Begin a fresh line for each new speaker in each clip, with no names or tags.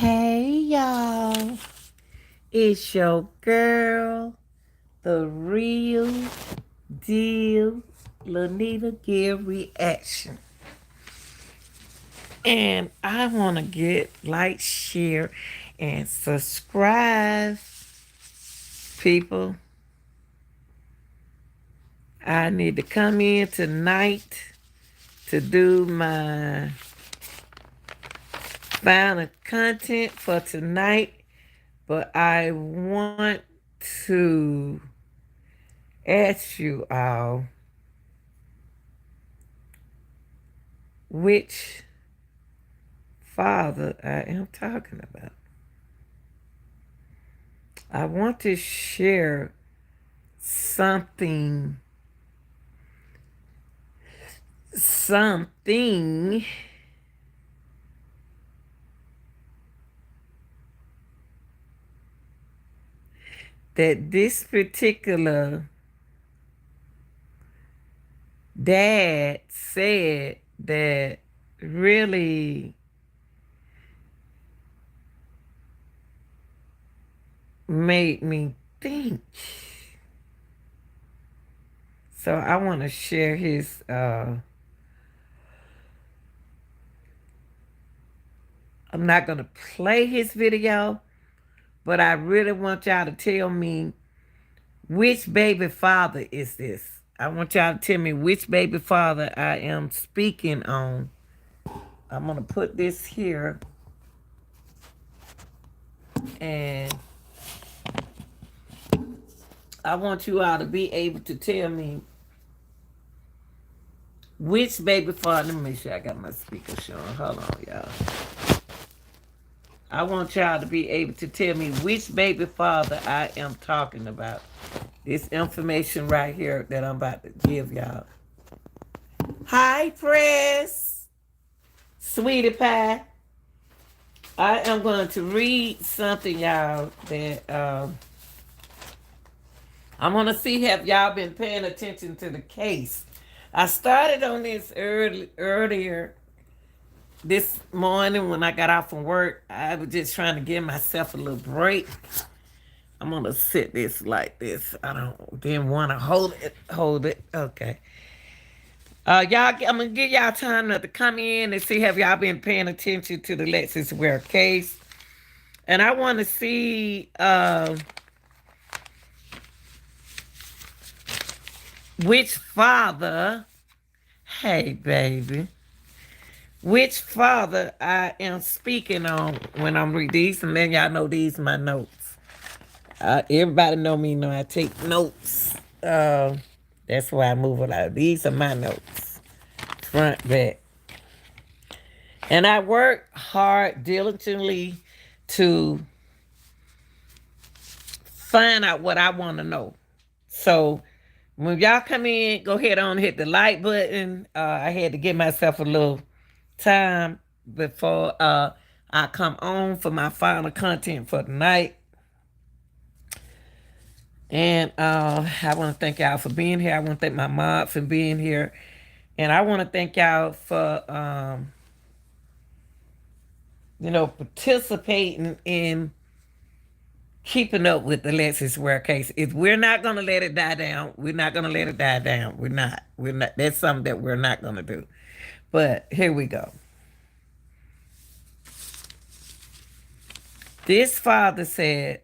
Hey y'all, it's your girl, the real deal, Lanita Give Reaction. And I want to get like, share, and subscribe, people. I need to come in tonight to do my final content for tonight, but I want to ask you all which father I am talking about. I want to share something that this particular dad said that really made me think. So I want to share his I'm not going to play his video, but I really want y'all to tell me which baby father is this. I want y'all to tell me which baby father I am speaking on. I'm going to put this here. And I want you all to be able to tell me which baby father. Let me make sure I got my speaker showing. Hold on, y'all. I want y'all to be able to tell me which baby father I am talking about. This information right here that I'm about to give y'all. Hi, Press. Sweetie Pie. I am going to read something, y'all, that I'm going to see have y'all been paying attention to the case. I started on this earlier this morning when I got off from work. I was just trying to give myself a little break. I'm going to sit this like this. Didn't want to hold it. Okay. I'm gonna give y'all time to come in and see have y'all been paying attention to the Lexis Ware case. And I want to see which father, hey baby, which father I am speaking on when I'm reading these, and then y'all know these are my notes. Everybody know I take notes. That's why I move a lot. These are my notes, front, back. And I work hard, diligently to find out what I want to know. So when y'all come in, go ahead on hit the like button. I had to give myself a little time before I come on for my final content for the night. And I want to thank y'all for being here. I want to thank my mom for being here. And I want to thank y'all for, participating in keeping up with the Lexis Ware case. If we're not going to let it die down, we're not going to let it die down. We're not. That's something that we're not going to do. But here we go. This father said,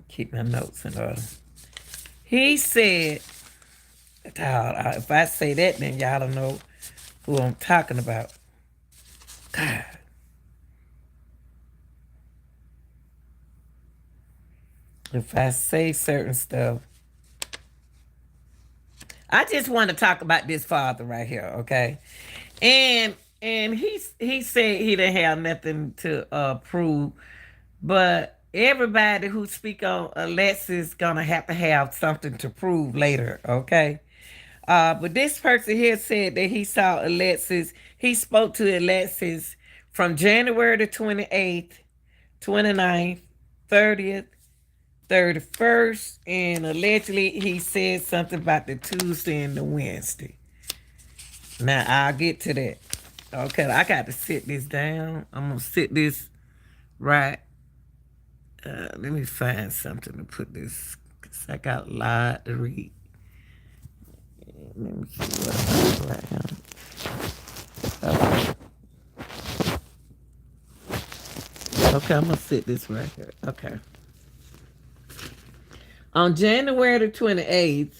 keep my notes in order. He said, if I say that, then y'all don't know who I'm talking about. God. If I say certain stuff, I just want to talk about this father right here, okay? And he said he didn't have nothing to prove, but everybody who speak on Alexis gonna have to have something to prove later, okay? But this person here said that he saw Alexis. He spoke to Alexis from January the 28th, 29th, 30th, 31st, and allegedly he said something about the Tuesday and the Wednesday. Now I'll get to that. Okay, I got to sit this down. I'm gonna sit this right. Let me find something to put this, cause I got a lot to read. Let me see what I got right here. Okay, I'm gonna sit this right here. Okay. On January the 28th,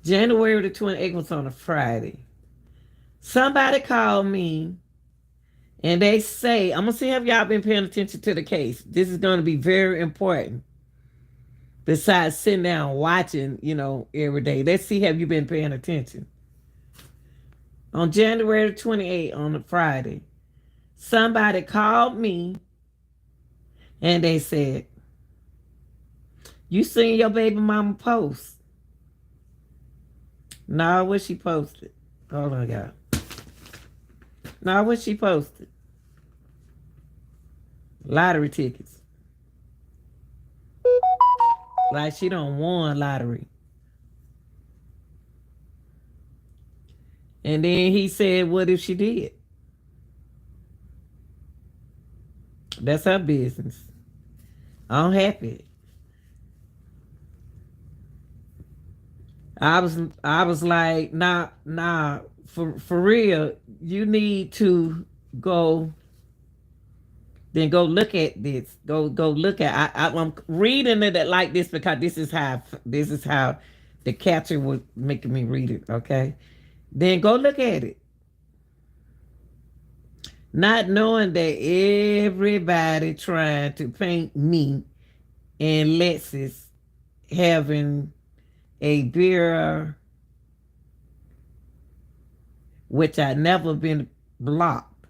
January the 28th was on a Friday. Somebody called me and they say, I'm gonna see if y'all been paying attention to the case. This is gonna be very important. Besides sitting down watching, every day. Let's see, have you been paying attention? On January 28th, on a Friday, somebody called me and they said, you seen your baby mama post? No, what she posted? Hold on, y'all. No, what she posted? Lottery tickets. Like she don't won lottery. And then he said, what if she did? That's her business. I'm happy. I was like, nah, for real, you need to go look at this. Go look at. I'm reading it like this because this is how the caption was making me read it. Okay, then go look at it. Not knowing that everybody trying to paint me and Lexis having a beer, which I never been blocked.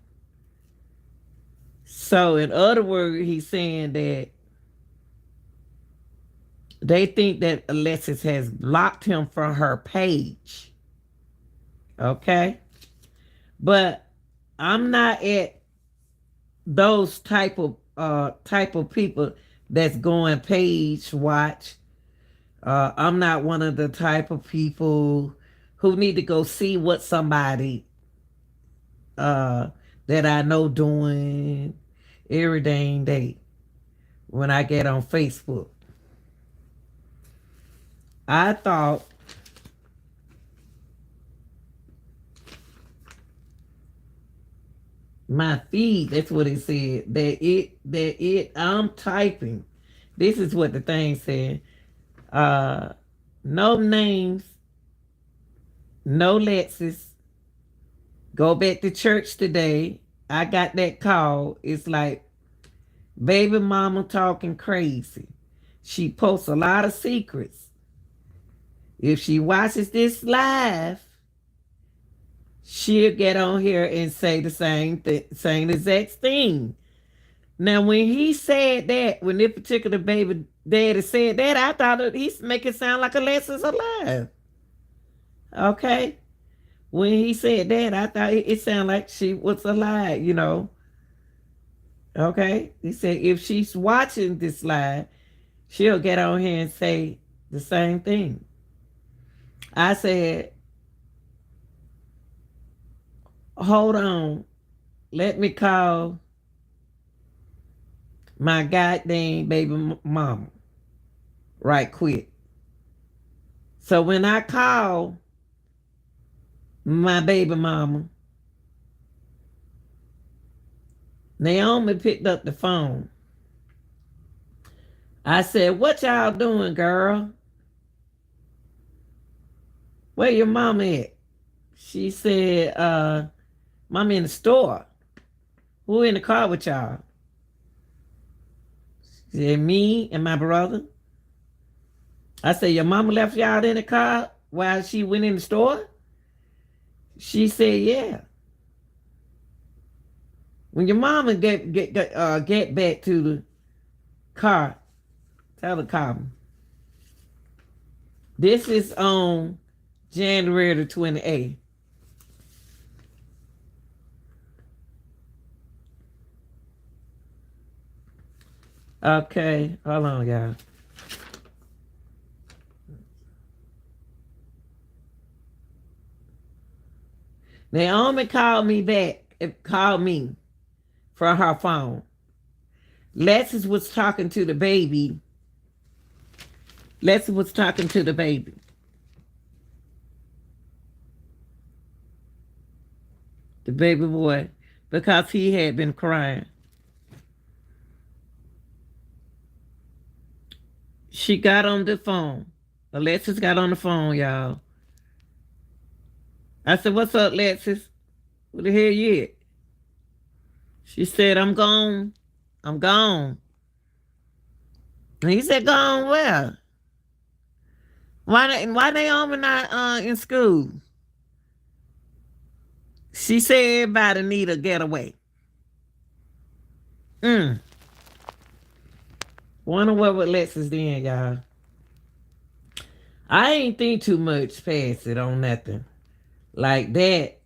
So in other words, he's saying that they think that Alexis has blocked him from her page. Okay? But I'm not at those type of people that's going page watch. I'm not one of the type of people who need to go see what somebody that I know doing every dang day when I get on Facebook. I thought my feed, that's what it said, I'm typing. This is what the thing said. No names, no Lexis. Go back to church today. I got that call. It's like baby mama talking crazy. She posts a lot of secrets. If she watches this live, she'll get on here and say the same exact thing. Now, when he said that, when this particular baby daddy said that, I thought he's making it sound like Alexis alive. Okay? When he said that, I thought it sounded like she was alive, Okay? He said if she's watching this live, she'll get on here and say the same thing. I said, hold on. Let me call my goddamn baby mama right quick. So when I call my baby mama, Naomi picked up the phone. I said, what y'all doing, girl? Where your mama at? She said, Mama in the store. Who in the car with y'all? She said, me and my brother. I said, your mama left y'all in the car while she went in the store? She said, yeah. When your mama get back to the car, tell her call me. This is on January the 28th. Okay, hold on, y'all. Naomi called me back. Called me from her phone. Lexis was talking to the baby. Lexis was talking to the baby. The baby boy, because he had been crying. She got on the phone. Alexis got on the phone, y'all. I said, "What's up, Lexis? What the hell you at?" She said, "I'm gone. I'm gone." And he said, "Gone where? Why Naomi not in school?" She said everybody need a getaway. Mm. Wonder what with Lexus then, y'all. I ain't think too much past it on nothing. Like that,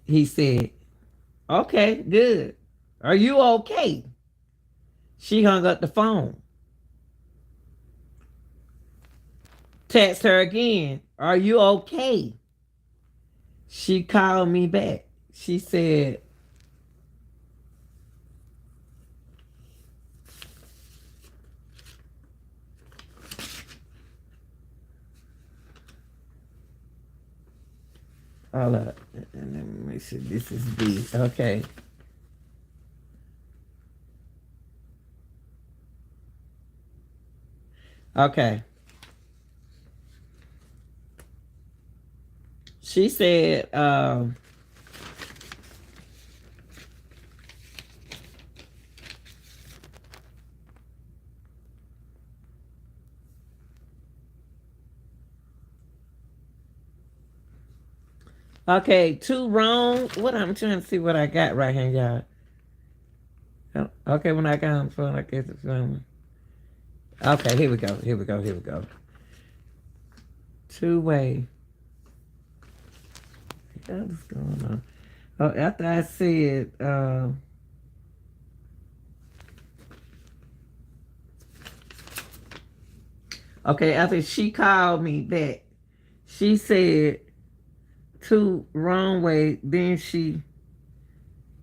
he said, "Okay, good. Are you okay?" She hung up the phone. Text her again. "Are you okay?" She called me back. She said, hold up. Let me see. This is B. Okay. Okay. She said, okay, two wrong. What I'm trying to see what I got right here, y'all. Okay, when I got on the phone, I guess it's on. Okay, here we go. Here we go. Here we go. Two-way. What's going on? Oh, after I said, okay, after she called me back, she said two wrong way, then she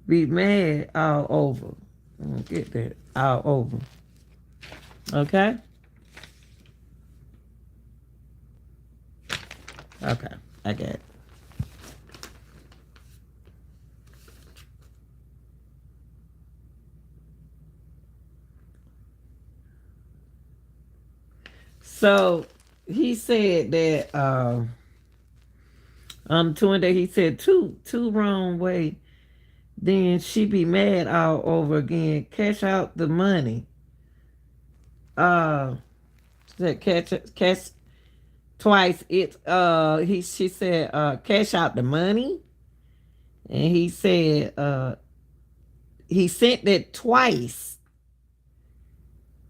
be mad all over. I don't get that. All over. Okay? Okay, I got it. So he said that on the 20 he said two wrong way, then she be mad all over again. Cash out the money. Uh said cash twice. She said cash out the money. And he said he sent it twice.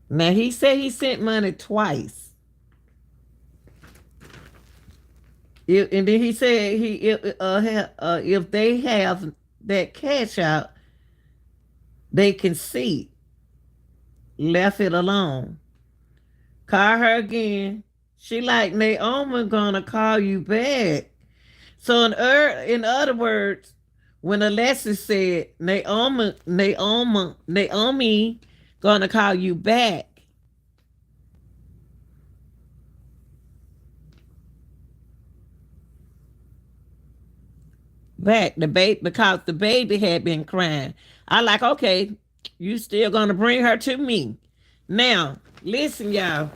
Now he said he sent money twice. And then he said if they have that cash out, they can see. Left it alone. Call her again. She like, "Naomi gonna call you back." So in other words, when Alexis said Naomi gonna call you back. Back the baby, because the baby had been crying. I like, okay, you still gonna bring her to me. Now, listen, y'all.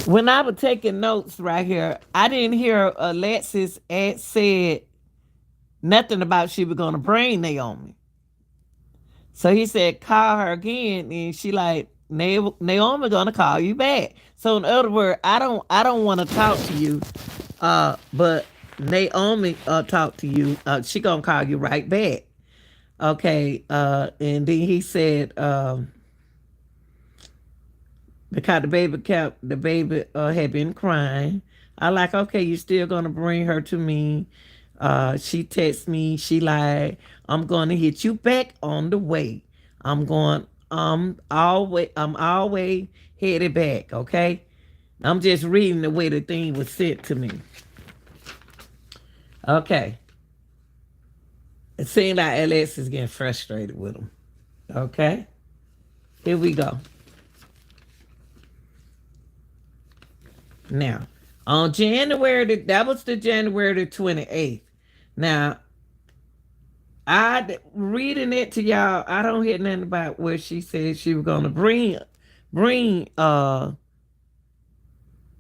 When I was taking notes right here, I didn't hear Alexis said nothing about she was gonna bring Naomi. So he said, "Call her again," and she like, Naomi gonna call you back. So in other words, I don't want to talk to you, but Naomi talk to you. She gonna call you right back. Okay, and then he said, because the baby had been crying. I like, okay, you still gonna bring her to me. She texts me, she like, "I'm gonna hit you back on the way. I'm always headed back, okay?" I'm just reading the way the thing was sent to me. Okay. It seems like Alexis is getting frustrated with him. Okay. Here we go. Now, on that was the January the 28th. Now, reading it to y'all, I don't hear nothing about where she said she was gonna bring the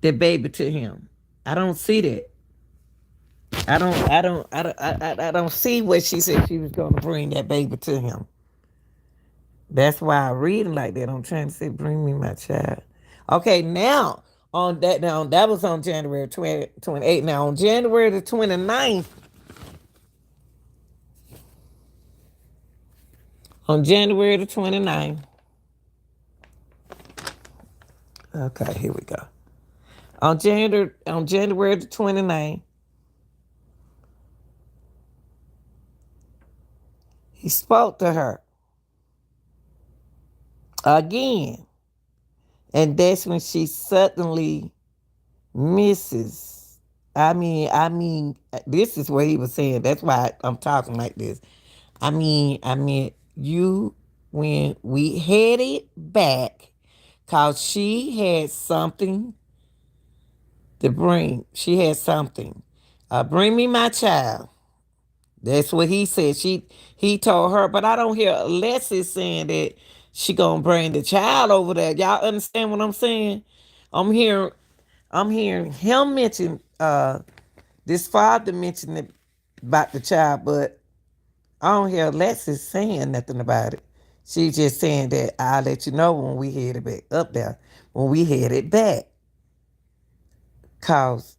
baby to him. I don't see that. I don't see where she said she was gonna bring that baby to him. That's why I read it like that. I'm trying to say, bring me my child. Okay, now that was on January 28th. Now on January the 29th, on January the 29th, okay, here we go. On January the 29th, he spoke to her again. And that's when she suddenly misses. This is what he was saying. That's why I'm talking like this. I mean, you, when we headed back, cause she had something to bring. She had something. Bring me my child. That's what he said. He told her, but I don't hear Alexis saying that she gonna bring the child over there. Y'all understand what I'm saying? I'm hearing I'm hearing him mention this father mention it about the child, but I don't hear Alexis saying nothing about it. She's just saying that I'll let you know when we headed back up there, when we headed back. Cause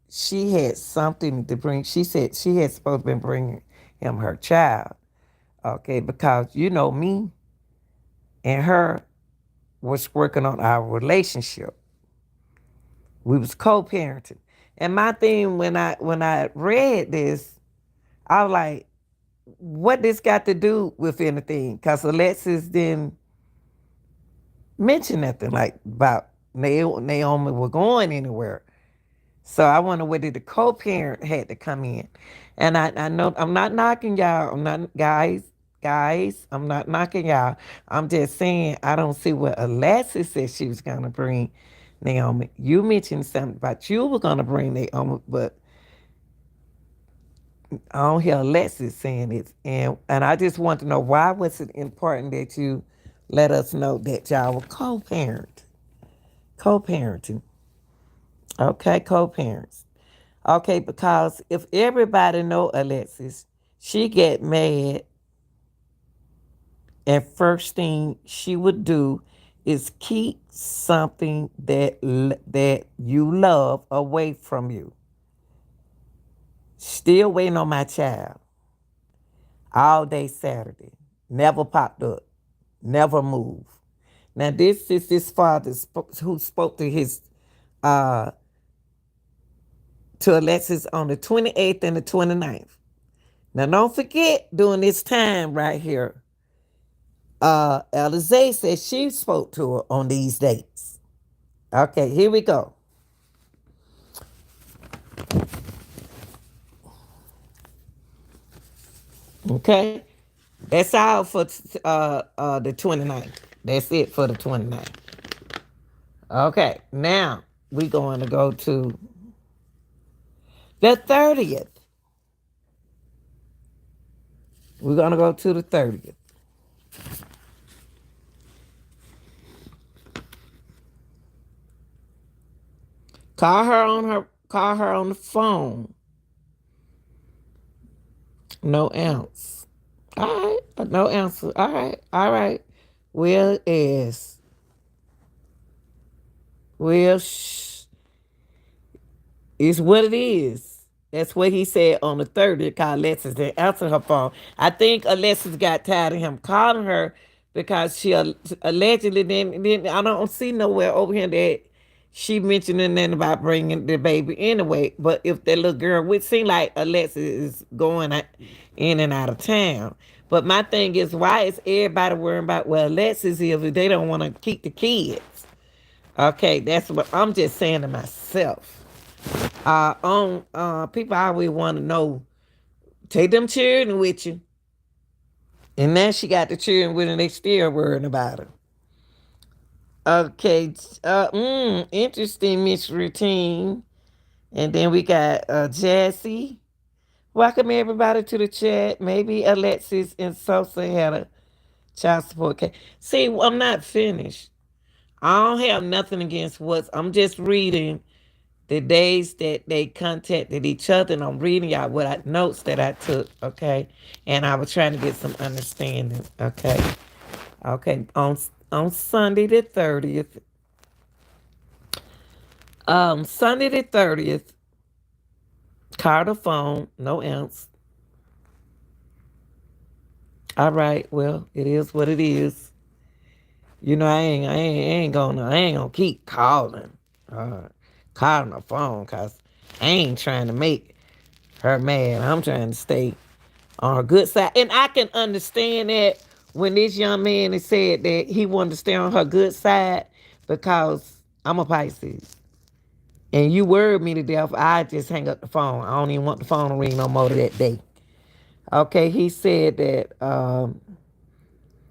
she had something to bring. She said she had supposed to be bringing him her child. Okay, because you know me and her was working on our relationship. We was co-parenting. And my thing when I read this, I was like, what this got to do with anything? Because Alexis didn't mention nothing like about Naomi were going anywhere. So I wonder whether the co-parent had to come in. And I know I'm not knocking y'all. I'm not guys, I'm not knocking y'all. I'm just saying I don't see what Alexis said she was gonna bring Naomi. You mentioned something about you were gonna bring Naomi, but I don't hear Alexis saying it. And I just want to know, why was it important that you let us know that y'all were co-parenting. Okay, co-parents. Okay, because if everybody know Alexis, she get mad, and first thing she would do is keep something that you love away from you. Still waiting on my child all day Saturday. Never popped up. Never moved. Now this is his father who spoke to his uh to Alexis on the 28th and the 29th. Now don't forget during this time right here, Alize said she spoke to her on these dates. Okay, here we go. Okay. That's all for the 29th. That's it for the 29th. Okay, now we're going to go to the 30th. We're going to go to the 30th. Call her on the phone. No ounce. All right, no answer. All right. Well, well, it's what it is. That's what he said on the 30th. Called Alexis didn't answer her phone. I think Alexis got tired of him calling her because she allegedly didn't. I don't see nowhere over here that she mentioned anything about bringing the baby anyway. But if that little girl, would seem like Alexis is going in and out of town. But my thing is, why is everybody worrying about where Alexis is if they don't want to keep the kids? Okay, that's what I'm just saying to myself. On people always want to know, take them children with you. And now she got the children with her, and they still worrying about her. Okay, interesting, Miss Routine. And then we got Jassy. Welcome everybody to the chat. Maybe Alexis and Sosa had a child support case. See, I'm not finished. I don't have nothing against what's. I'm just reading the days that they contacted each other, and I'm reading y'all notes that I took. Okay, and I was trying to get some understanding. Okay, okay. On Sunday the 30th, Sunday the 30th, called the phone, no else. All right, well, it is what it is. You know, I ain't gonna keep uh, calling the phone, cause I ain't trying to make her mad. I'm trying to stay on her good side, and I can understand that when this young man has said that he wanted to stay on her good side because I'm a Pisces, and you worried me to death. I just hang up the phone. I don't even want the phone to ring no more that day. Okay, he said that,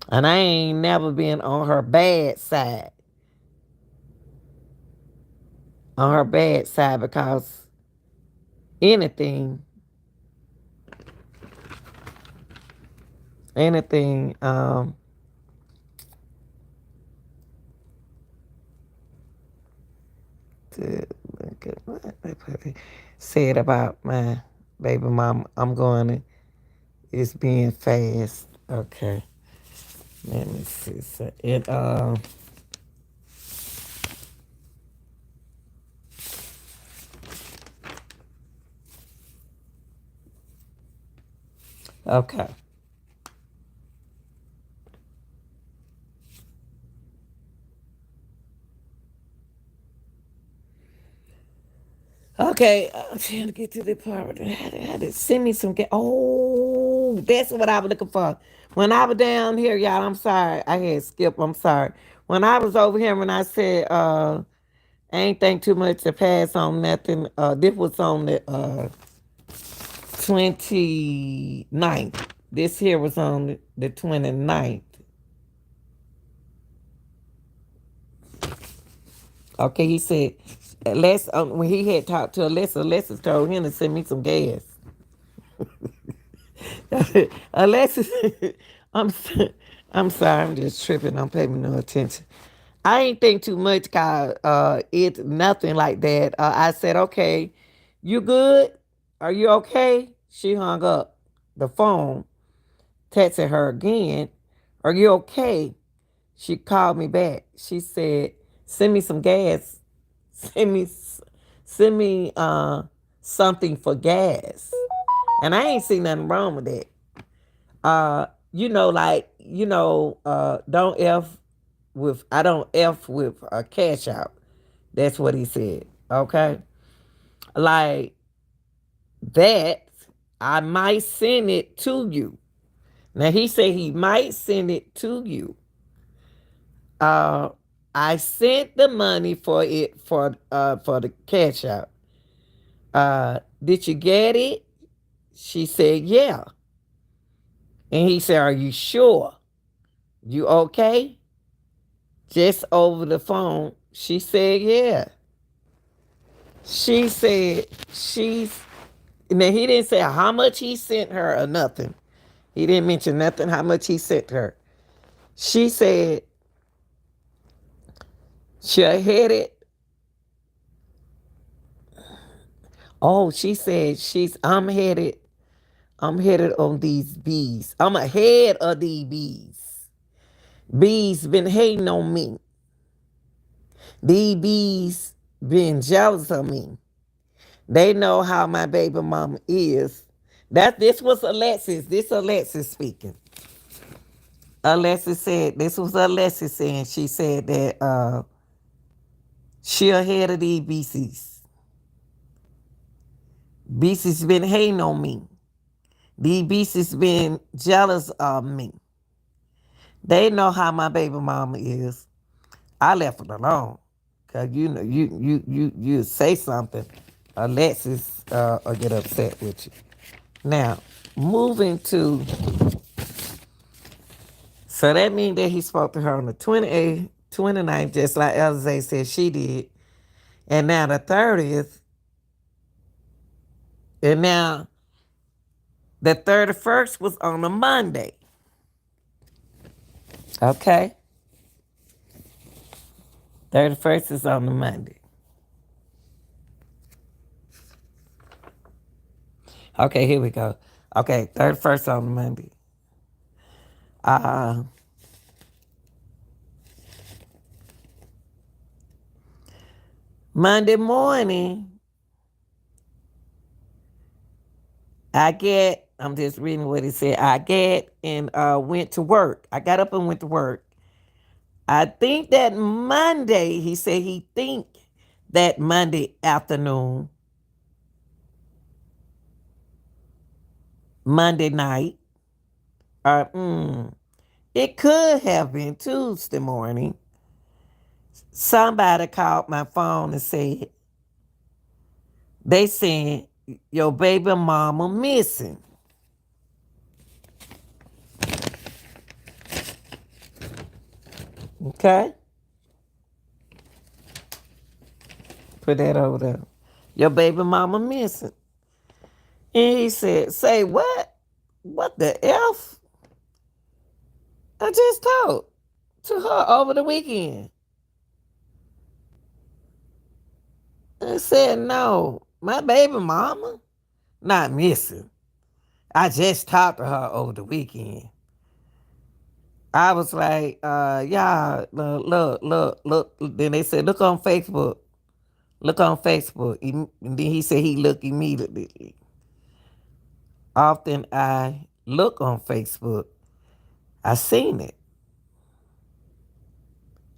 and I ain't never been on her bad side. On her bad side because anything, anything, to look at what they said about my baby mama. I'm going to, it's being fast. Okay, let me see. So okay. Okay, I'm trying to get to the part. Had to send me some. Oh, that's what I was looking for. When I was down here, y'all, I'm sorry. I had skip. I'm sorry. When I was over here, when I said, I ain't think too much to pass on nothing. This was on the 29th. This here was on the 29th. Okay, he said, when he had talked to Alexis told him to send me some gas. Alexis, I'm I'm sorry, I'm just tripping. I'm paying no attention. I ain't think too much, cause it's nothing like that. I said, okay, you good? Are you okay? She hung up the phone, texted her again. Are you okay? She called me back. She said, send me some gas. Send me send me something for gas. And I ain't see nothing wrong with that. Don't F with I don't F with a cash out. That's what he said. Okay. Like that, I might send it to you. Now he said he might send it to you. Uh I sent the money for the cash out. Did you get it? She said, yeah. And he said, are you sure? You okay? Just over the phone. She said, yeah. She said she's now he didn't say how much he sent her or nothing. He didn't mention nothing how much he sent her. She said she headed. Oh, she said I'm headed on these bees. I'm ahead of these bees. Bees been hating on me. These bees been jealous of me. They know how my baby mama is. This was Alexis. This Alexis speaking. Alexis said this was Alexis saying she said that she ahead of these BCs. BC's been hating on me. These BC's been jealous of me. They know how my baby mama is. I left it alone. Cause you know you say something, Alexis will get upset with you. Now, moving to, so that means that he spoke to her on the 28th, 29th, just like Elzay said she did. And now the 30th, and now the 31st was on a Monday. Okay? 31st is on the Monday. Okay, here we go. Okay, 31st on the Monday. Uh, Monday morning, I'm just reading what he said. I get and went to work. I got up and went to work. I think that Monday, he said he think that Monday afternoon, Monday night, it could have been Tuesday morning. Somebody called my phone and said, they said, your baby mama missing. Okay? Put that over there. Your baby mama missing. And he said, say what? What the F? I just talked to her over the weekend. I said, no, my baby mama not missing. I just talked to her over the weekend. I was like, yeah, look. Then they said, look on Facebook. Look on Facebook. And then he said he looked immediately. Often I look on Facebook. I seen it.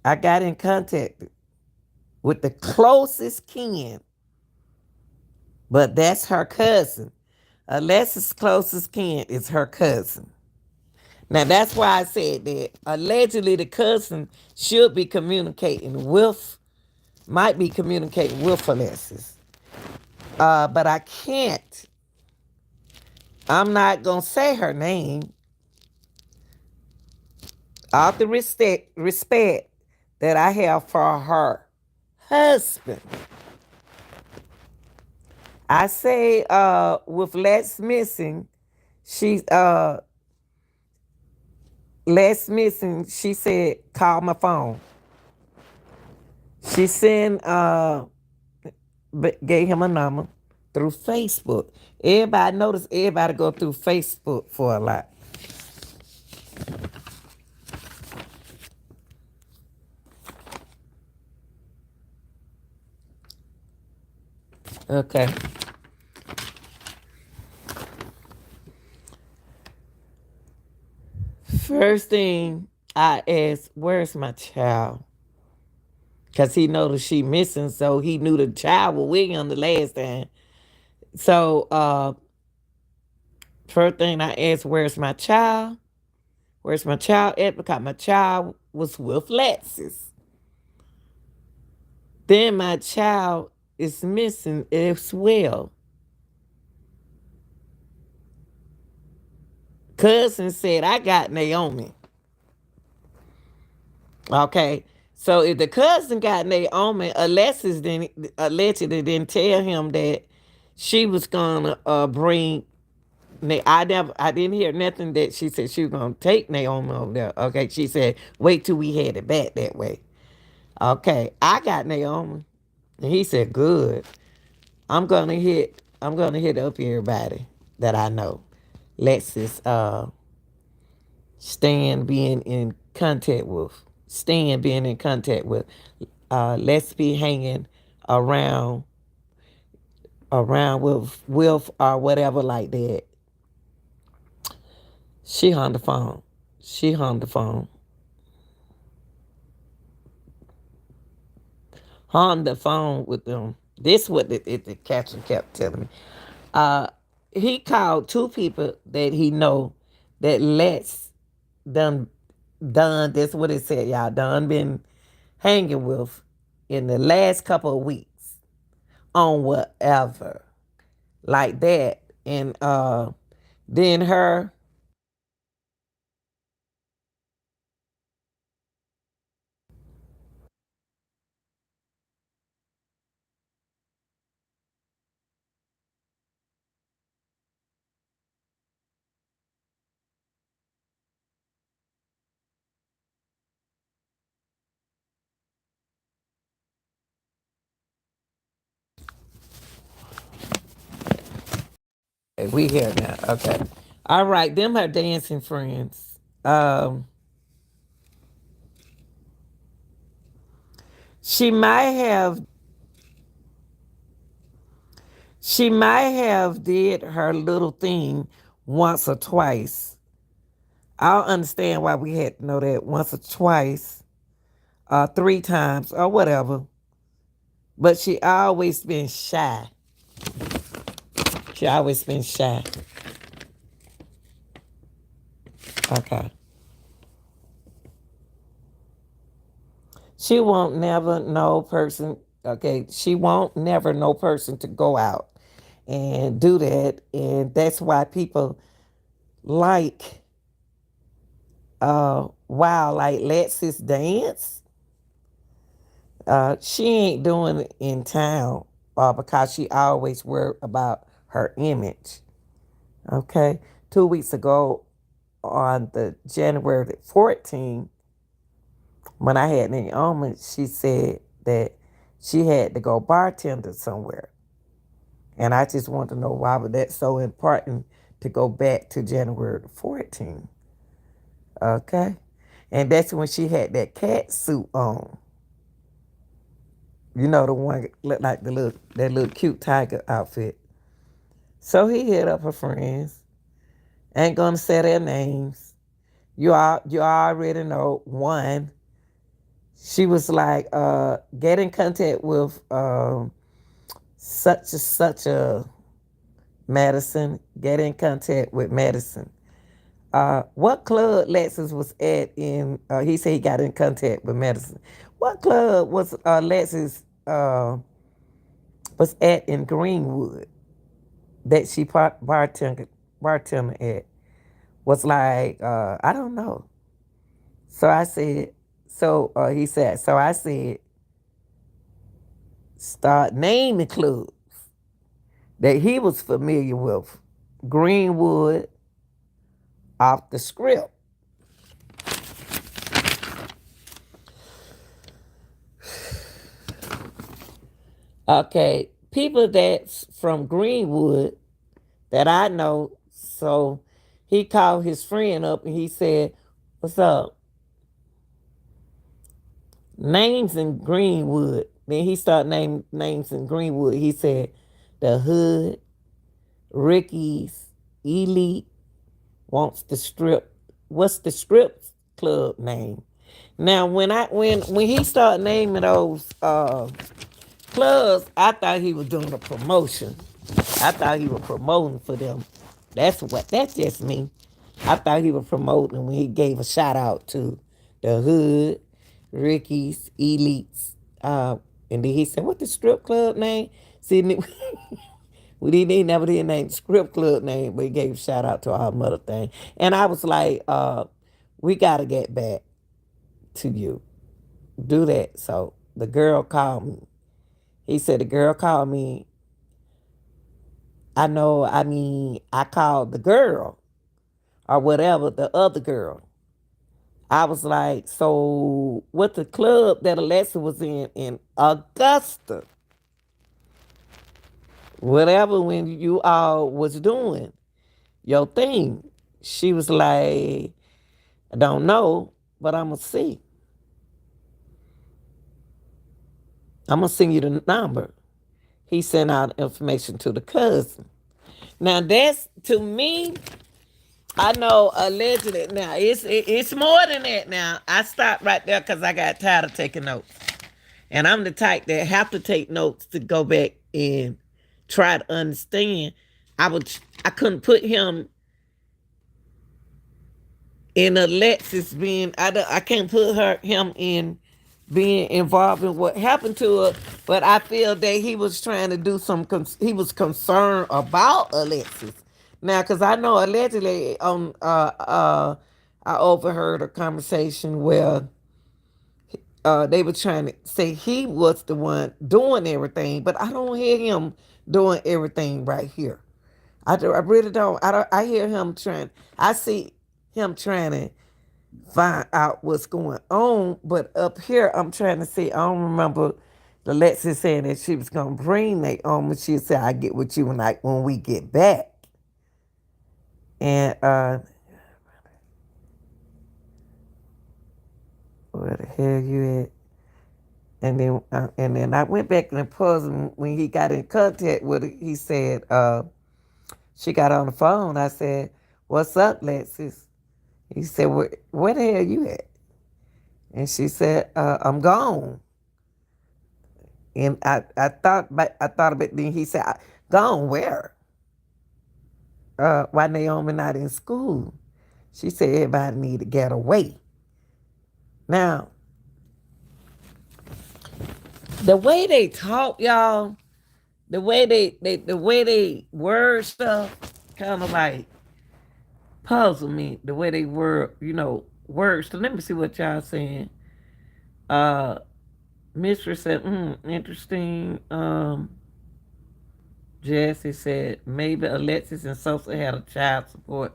I got in contact with the closest kin, but that's her cousin. Alexis' closest kin is her cousin. Now that's why I said that allegedly the cousin should be communicating with, might be communicating with Alexis. But I can't. I'm not gonna say her name. All the respect that I have for her husband. I say with Les missing, she's Les missing, she said, call my phone. She sent gave him a number through Facebook. Everybody notice everybody go through Facebook for a lot. Okay. First thing I asked, where's my child? Because he noticed she missing, so he knew the child was with him the last time. So first thing I asked, where's my child? Where's my child at? Because my child was with Lexis. Then my child is missing as well. Cousin said, I got Naomi. Okay. So if the cousin got Naomi, Alexis allegedly didn't tell him that she was gonna bring. I didn't hear nothing that she said she was gonna take Naomi over there. Okay, she said wait till we had it back that way. Okay, I got Naomi, and he said good. I'm gonna hit up everybody that I know. Lexus, Stan being in contact with. Stan being in contact with. Let's be hanging around with or whatever like that. She on the phone. She on the phone. On the phone with them. This what the captain kept telling me. He called two people that he know that Lex done that's what it said, y'all, done been hanging with in the last couple of weeks. on whatever like that. And then her, we here now. Okay. All right, them her dancing friends. She might have she might have did her little thing once or twice. I don't understand why we had to know that once or twice, three times or whatever. But she always been shy. She always been shy. Okay. She won't never know person. Okay. She won't never know person to go out and do that. And that's why people like wow, like Lexis dance. She ain't doing it in town because she always worried about her image. Okay. 2 weeks ago on the January the 14th, when I had Naomi, she said that she had to go bartender somewhere. And I just want to know why was that so important to go back to January the 14th. Okay. And that's when she had that cat suit on. You know, the one that looked like that little cute tiger outfit. So he hit up her friends. Ain't gonna say their names. You already know one. She was like, get in contact with such a Madison. Get in contact with Madison. What club Lexus was at in? He said he got in contact with Madison. What club was Lexus was at in Greenwood that she bartender at? Was like I don't know. So I said. So he said. So I said, start naming clubs that he was familiar with. Greenwood off the script. Okay, people that's from Greenwood that I know. So he called his friend up and he said, "What's up? Names in Greenwood." Then he started naming names in Greenwood. He said, "The Hood, Ricky's, Elite wants the strip. What's the strip club name?" Now, when he started naming those clubs, I thought he was doing a promotion. I thought he was promoting for them. That's just me. I thought he was promoting when he gave a shout out to the Hood, Ricky's, Elites. And then he said, "What the strip club name?" See, we didn't never did name the strip club name, but he gave a shout out to our mother thing. And I was like, we gotta get back to you. Do that. So the girl called me. He said the girl called me. I know, I mean, I called the girl or whatever, the other girl. I was like, so what the club that Alexis was in Augusta, whatever when you all was doing your thing. She was like, I don't know, but I'm gonna see. I'm gonna send you the number. He sent out information to the cousin. Now that's to me. I know allegedly. Now it's more than that. Now I stopped right there because I got tired of taking notes, and I'm the type that have to take notes to go back and try to understand. I couldn't put him in Alexis being. I can't put him in being involved in what happened to her, but I feel that he was trying to do some. He was concerned about Alexis now, because I know allegedly on I overheard a conversation where they were trying to say he was the one doing everything, but I don't hear him doing everything right here. I really don't. I don't. I hear him trying. I see him trying to find out what's going on. But up here, I'm trying to see. I don't remember the Lexis saying that she was gonna bring me on, but she said I get with you when we get back. And where the hell you at? And then I went back in the puzzle when he got in contact with her. He said she got on the phone. I said, "What's up, Lexis?" He said, "Where the hell you at?" And she said, "I'm gone." And I thought of it. Then he said, "Gone where? Why Naomi not in school?" She said, "Everybody need to get away." Now, the way they talk, y'all, the way they word stuff, kind of like puzzle me. The way they word, words. So let me see what y'all saying. Uh, Mistress said, interesting. Jesse said maybe Alexis and Sosa had a child support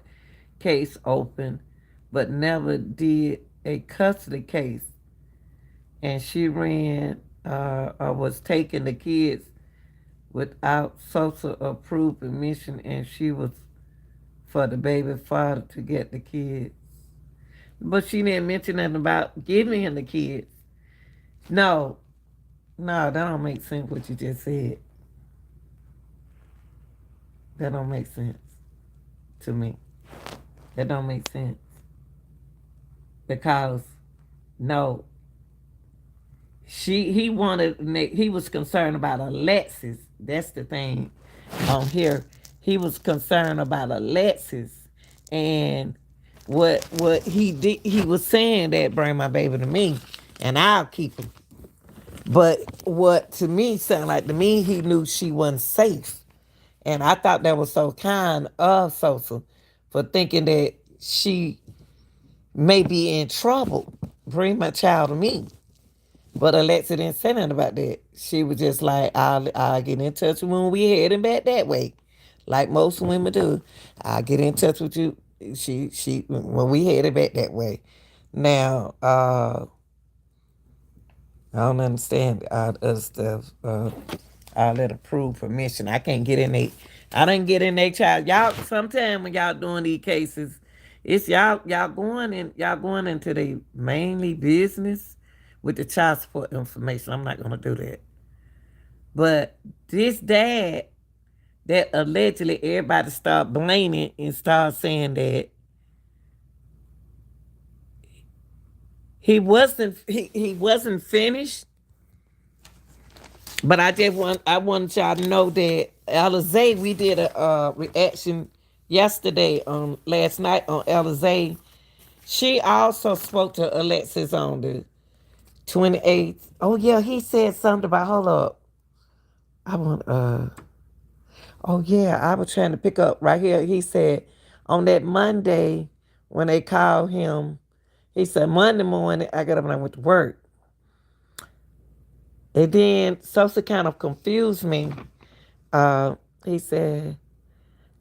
case open, but never did a custody case. And she ran or was taking the kids without Sosa approved permission, and she was for the baby father to get the kids. But she didn't mention nothing about giving him the kids. No, no, that don't make sense what you just said. That don't make sense to me. That don't make sense. Because no, he was concerned about Alexis. That's the thing on here. He was concerned about Alexis and what he did. He was saying that bring my baby to me and I'll keep him. But what to me sounded like to me he knew she wasn't safe. And I thought that was so kind of Sosa for thinking that she may be in trouble. Bring my child to me. But Alexa didn't say nothing about that. She was just like, I'll get in touch when we heading back that way. Like most women do. I'll get in touch with you. She when we headed back that way. Now, I don't understand all the other stuff. All that approved permission. I can't get in there. I didn't get in there, child. Y'all sometime when y'all doing these cases, it's y'all going into the mainly business with the child support information. I'm not gonna do that. But this dad that allegedly everybody start blaming and start saying that he wasn't finished. But I wanted y'all to know that Alizé, we did a reaction yesterday on last night on Alizé. She also spoke to Alexis on the 28th. Oh yeah, he said something about hold up. I want oh yeah, I was trying to pick up right here. He said on that Monday when they called him, he said Monday morning I got up and I went to work. And then Sosa kind of confused me. He said,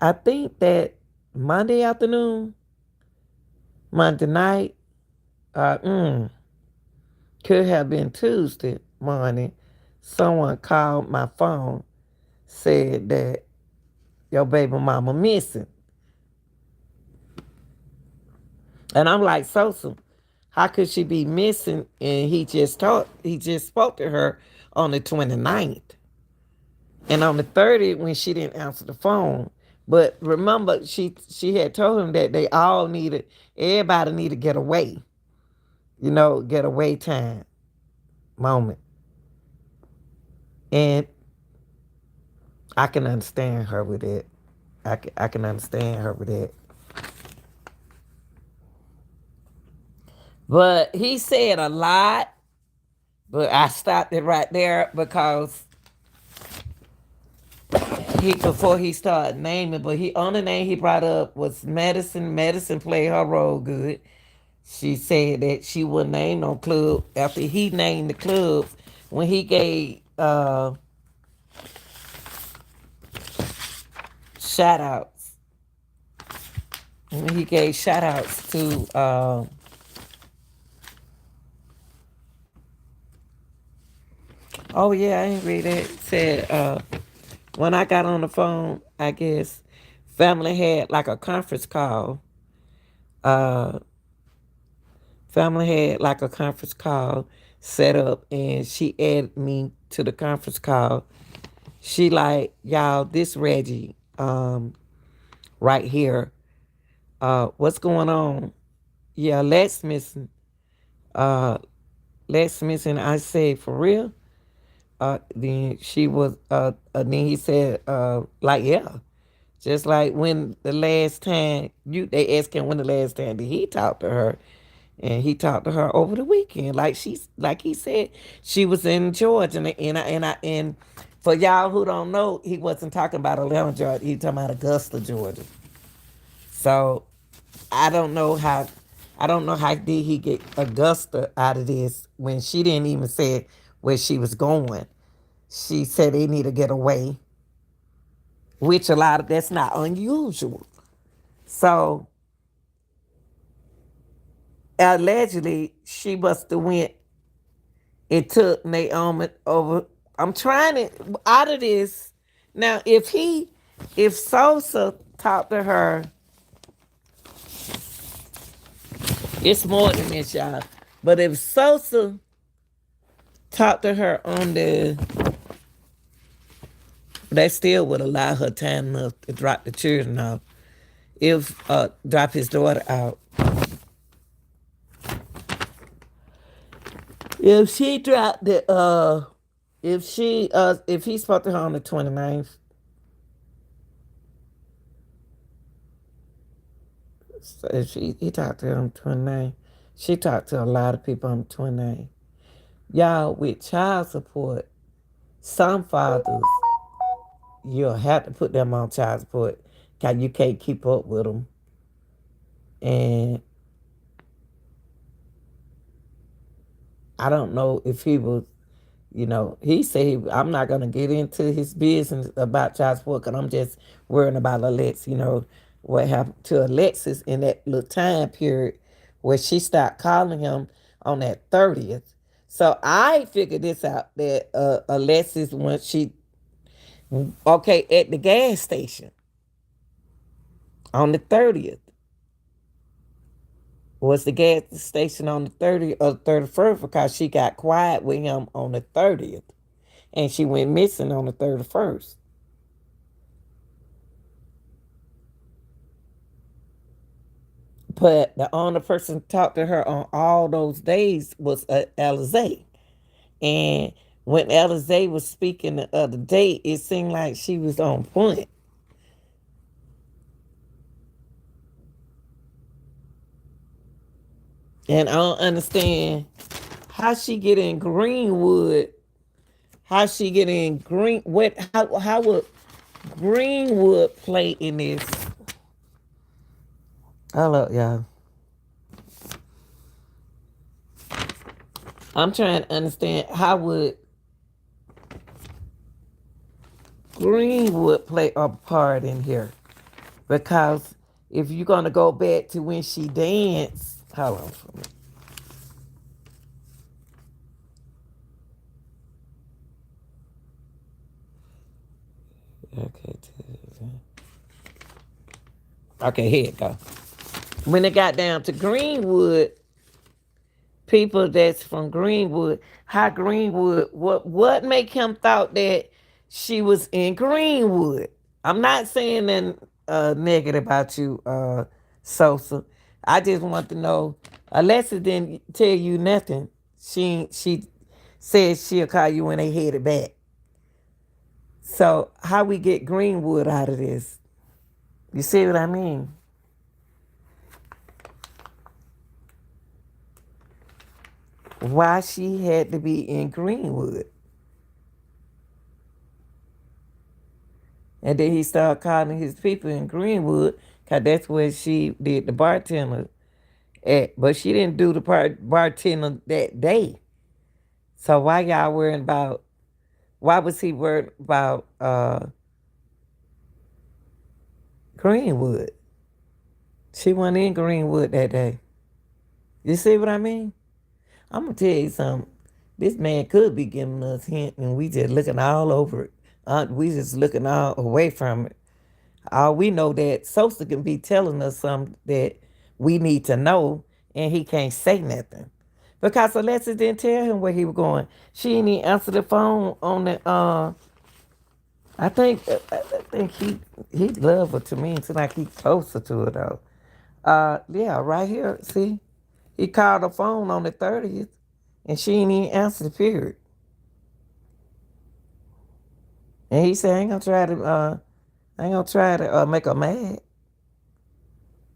I think that Monday afternoon, Monday night, uh, mm, could have been Tuesday morning. Someone called my phone, said that your baby mama missing. And I'm like, Sosa, how could she be missing? And he just spoke to her on the 29th. And on the 30th, when she didn't answer the phone. But remember, she had told him that everybody needed to get away. Get away time moment. And I can understand her with it. I can understand her with it. But he said a lot. But I stopped it right there because he before he started naming, but he only name he brought up was medicine. Medicine played her role good. She said that she wouldn't name no club after he named the clubs when he gave shout outs. When he gave shout outs to oh yeah, I ain't read it. Said when I got on the phone, I guess family had like a conference call. Uh Family had like a conference call set up and she added me to the conference call. She like, y'all, this Reggie, right here. What's going on? Yeah, Lex missing. Uh Lex missing. I said, for real? Then she was then he said, like, yeah. Just like when the last time they asked him when the last time did he talk to her. And he talked to her over the weekend. Like he said, she was in Georgia. And for y'all who don't know, he wasn't talking about Atlanta, Georgia. He was talking about Augusta, Georgia. So I don't know how did he get Augusta out of this when she didn't even say where she was going. She said they need to get away, which a lot of that's not unusual. So allegedly she must have went and took Naomi over. I'm trying to out of this. Now if Sosa talked to her, it's more than this, y'all. But if Sosa talked to her on that still would allow her time enough to drop the children off. If drop his daughter out. If she dropped the if he spoke to her on the 29th, so if he talked to her on the 29th, she talked to a lot of people on the 29th. Y'all, with child support, some fathers, you'll have to put them on child support because you can't keep up with them. And I don't know if he was, he said, I'm not going to get into his business about child support because I'm just worrying about Alexis, what happened to Alexis in that little time period where she stopped calling him on that 30th. So I figured this out that Alexis, when at the gas station on the 30th, was the gas station on the 30th or 31st because she got quiet with him on the 30th and she went missing on the 31st. But the only person talked to her on all those days was Alizé. And when Alizé was speaking the other day, it seemed like she was on point. And I don't understand how she get in Greenwood. How she get in how would Greenwood play in this? Hello, y'all. I'm trying to understand how would Greenwood play a part in here? Because if you're gonna go back to when she danced, hold on for me. Okay, okay, here it go. When it got down to Greenwood, people that's from Greenwood, how Greenwood, what make him thought that she was in Greenwood? I'm not saying that negative about you, Sosa. I just want to know. Alexis didn't tell you nothing. She said she'll call you when they headed back. So how we get Greenwood out of this? You see what I mean? why she had to be in Greenwood. And then he started calling his people in Greenwood, because that's where she did the bartender at. But she didn't do the bartender that day. So why y'all worrying about, why was he worried about Greenwood? She wasn't in Greenwood that day. You see what I mean? I'm gonna tell you something. This man could be giving us hint, and we just looking all over it. We just looking all away from it. All we know that Sosa can be telling us something that we need to know, and he can't say nothing because Alexis didn't tell him where he was going. She didn't even answer the phone on the. I think he loved her to me. It's like he closer to her though. Yeah, right here. See, he called her phone on the 30th, and she didn't even answer the period. And he said, I ain't gonna try to make her mad.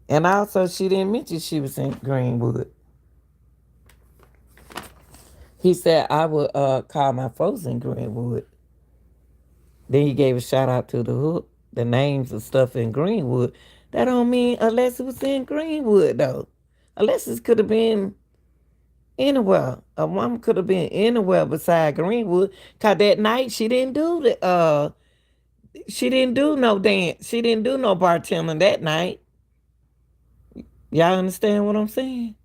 And also, she didn't mention she was in Greenwood. He said, I would call my folks in Greenwood. Then he gave a shout out to the hook, the names of stuff in Greenwood. That don't mean Alexis was in Greenwood, though. Alexis could have been anywhere. A woman could have been anywhere beside Greenwood. Cause that night she didn't do no dance. She didn't do no bartending that night. Y'all understand what I'm saying?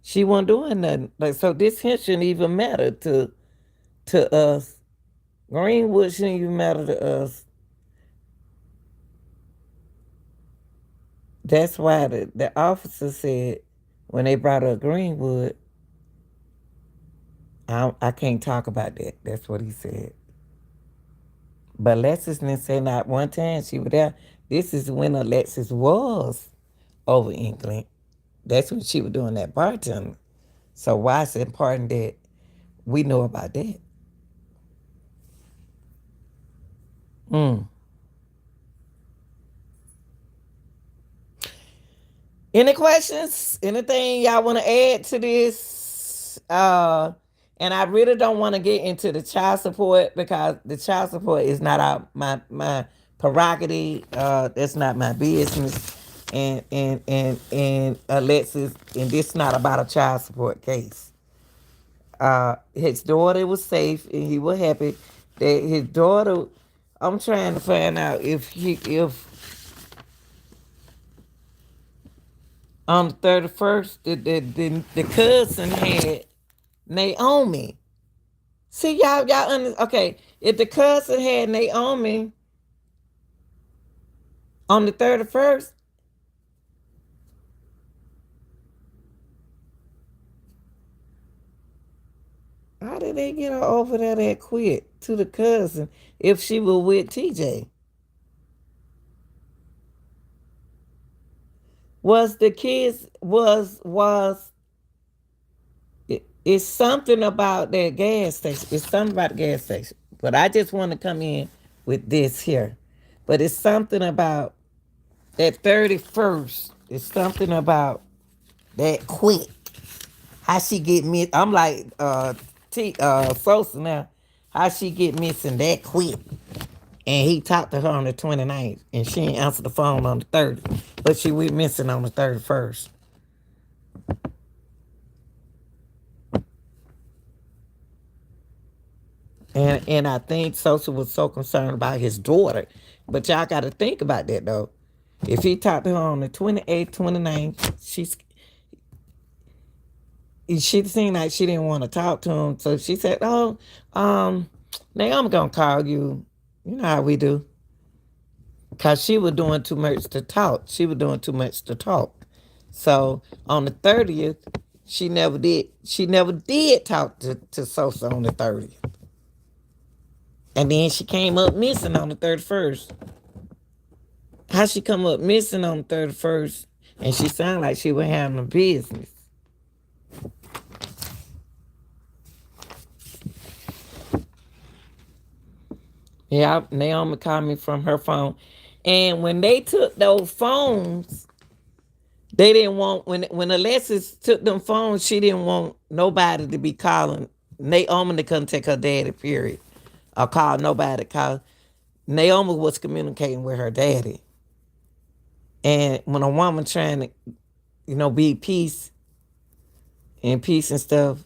She wasn't doing nothing. Like, so this hint shouldn't even matter to us. Greenwood shouldn't even matter to us. That's why the officer said when they brought up Greenwood, I can't talk about that. That's what he said. But Alexis didn't say not one time she was there. This is when Alexis was over England. That's when she was doing that bartender. So why is it important that we know about that? Mm. Any questions? Anything y'all want to add to this? And I really don't want to get into the child support because the child support is not my prerogative. That's not my business. And Alexis, and this is not about a child support case. His daughter was safe and he was happy that his daughter. I'm trying to find out if on the 31st, the cousin had Naomi. See, okay, if the cousin had Naomi on the 31st, how did they get her over there that quick to the cousin if she was with TJ? Was the kids, it's something about that gas station. It's something about the gas station. But I just want to come in with this here. But it's something about that 31st. It's something about that quick. How she get missed. I'm like Sosa now. How she get missing that quick. And he talked to her on the 29th. And she didn't answer the phone on the 30th. But she went missing on the 31st. And I think Sosa was so concerned about his daughter. But y'all got to think about that, though. If he talked to her on the 28th, 29th, she seemed like she didn't want to talk to him. So she said, oh, Naomi going to call you. You know how we do. Because she was doing too much to talk. She was doing too much to talk. So on the 30th, she never did. She never did talk to Sosa on the 30th. And then she came up missing on the 31st. How she come up missing on the 31st and she sounded like she was handling business. Yeah, Naomi called me from her phone. And when they took those phones, They didn't want when Alexis took them phones. She didn't want nobody to be calling Naomi to come take her daddy. Period. Or call nobody. Call Naomi was communicating with her daddy, and when a woman trying to be peace and stuff,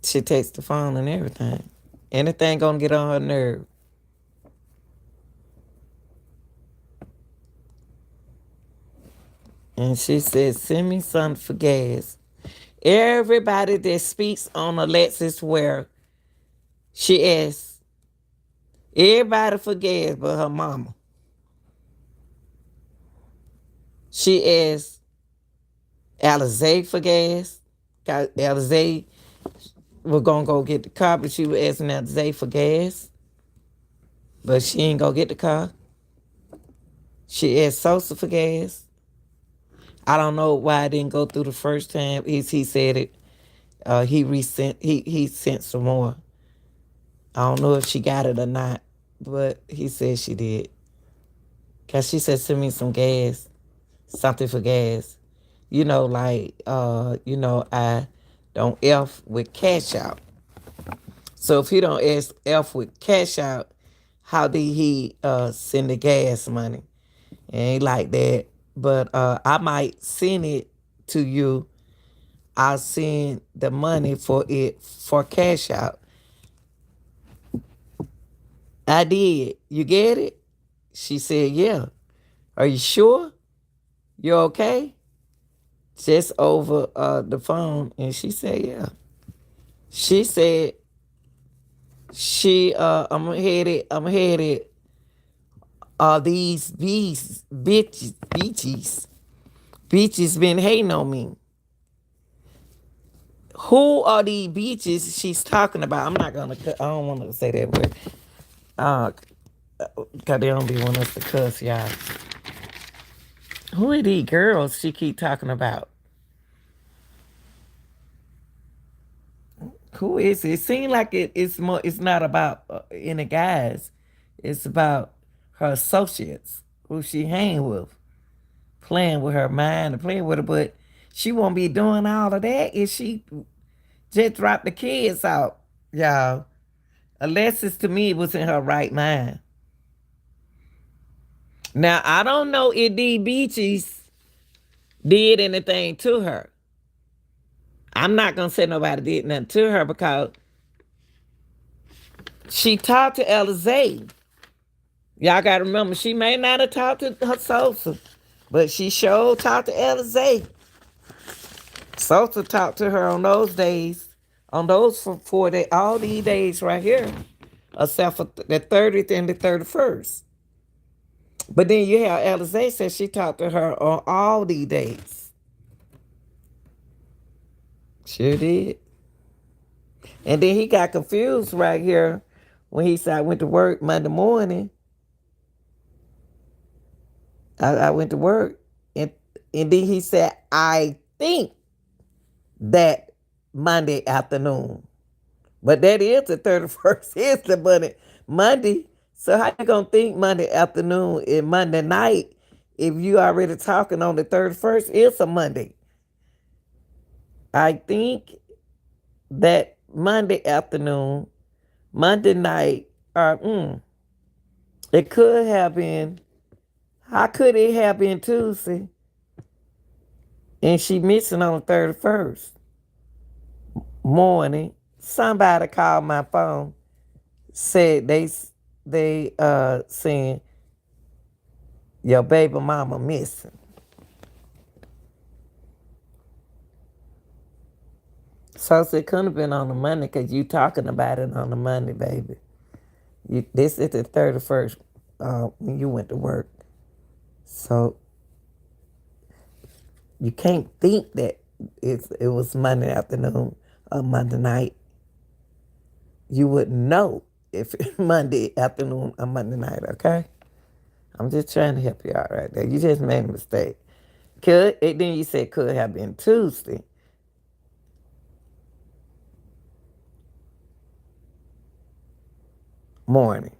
she takes the phone and everything. Anything gonna get on her nerve. And she said, "Send me some for gas." Everybody that speaks on Alexis Ware, she asks everybody for gas but her mama. She asked Alizé for gas. Alizé was gonna go get the car, but she was asking Alizé for gas. But she ain't gonna get the car. She asked Sosa for gas. I don't know why I didn't go through the first time. He said it. He sent some more. I don't know if she got it or not, but he said she did. Cause she said send me some gas, something for gas. I don't F with cash out. So if he don't ask F with cash out, how did he send the gas money? It ain't like that. But I might send it to you. I'll send the money for it for cash out. I did. You get it? She said, yeah. Are you sure? You okay? Just over the phone. And she said, yeah. She said I'm headed these bitches been hating on me. Who are these bitches she's talking about? I don't want to say that word. Cause they don't be wanting us to cuss, y'all. Who are these girls she keep talking about? Who is it? It seems like it's more. It's not about any guys. It's about her associates who she hang with, playing with her mind and playing with her. But she won't be doing all of that if she just dropped the kids out, y'all. Alexis to me was in her right mind. Now I don't know if these beaches did anything to her. I'm not gonna say nobody did nothing to her because she talked to Alizé. Y'all gotta remember she may not have talked to her Sosa, but she sure talked to Alizé. Sosa talked to her on those days, on those for 4 days, all these days right here, except for the 30th and the 31st. But then you have Alizé said she talked to her on all these days. Sure did. And then he got confused right here when he said I went to work Monday morning. I went to work and then he said, I think that Monday afternoon. But that is the 31st. Is the Monday. So how you gonna think Monday afternoon and Monday night if you already talking on the 31st? It's a Monday. I think that Monday afternoon, Monday night, it could have been. How could it have been Tuesday? And she missing on the 31st morning. Somebody called my phone, said they saying your baby mama missing. So it couldn't have been on the Monday because you talking about it on the Monday, baby. This is the 31st when you went to work. So you can't think that it was Monday afternoon or Monday night. You wouldn't know if it's Monday afternoon or Monday night, okay? I'm just trying to help you out right there. You just made a mistake. Then you said could have been Tuesday morning.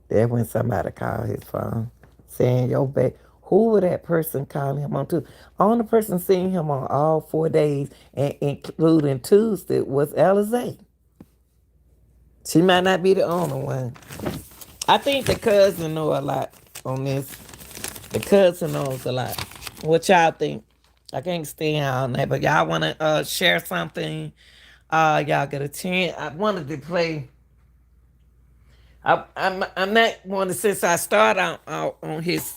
That when somebody called his phone saying your baby. Who was that person calling him on Tuesday? Only person seeing him on all 4 days, and including Tuesday, was Alizé. She might not be the only one. I think the cousin know a lot on this. The cousin knows a lot. What y'all think? I can't stay on that, but y'all want to share something? Y'all get a chance. I wanted to play. I'm not wanting since I started on his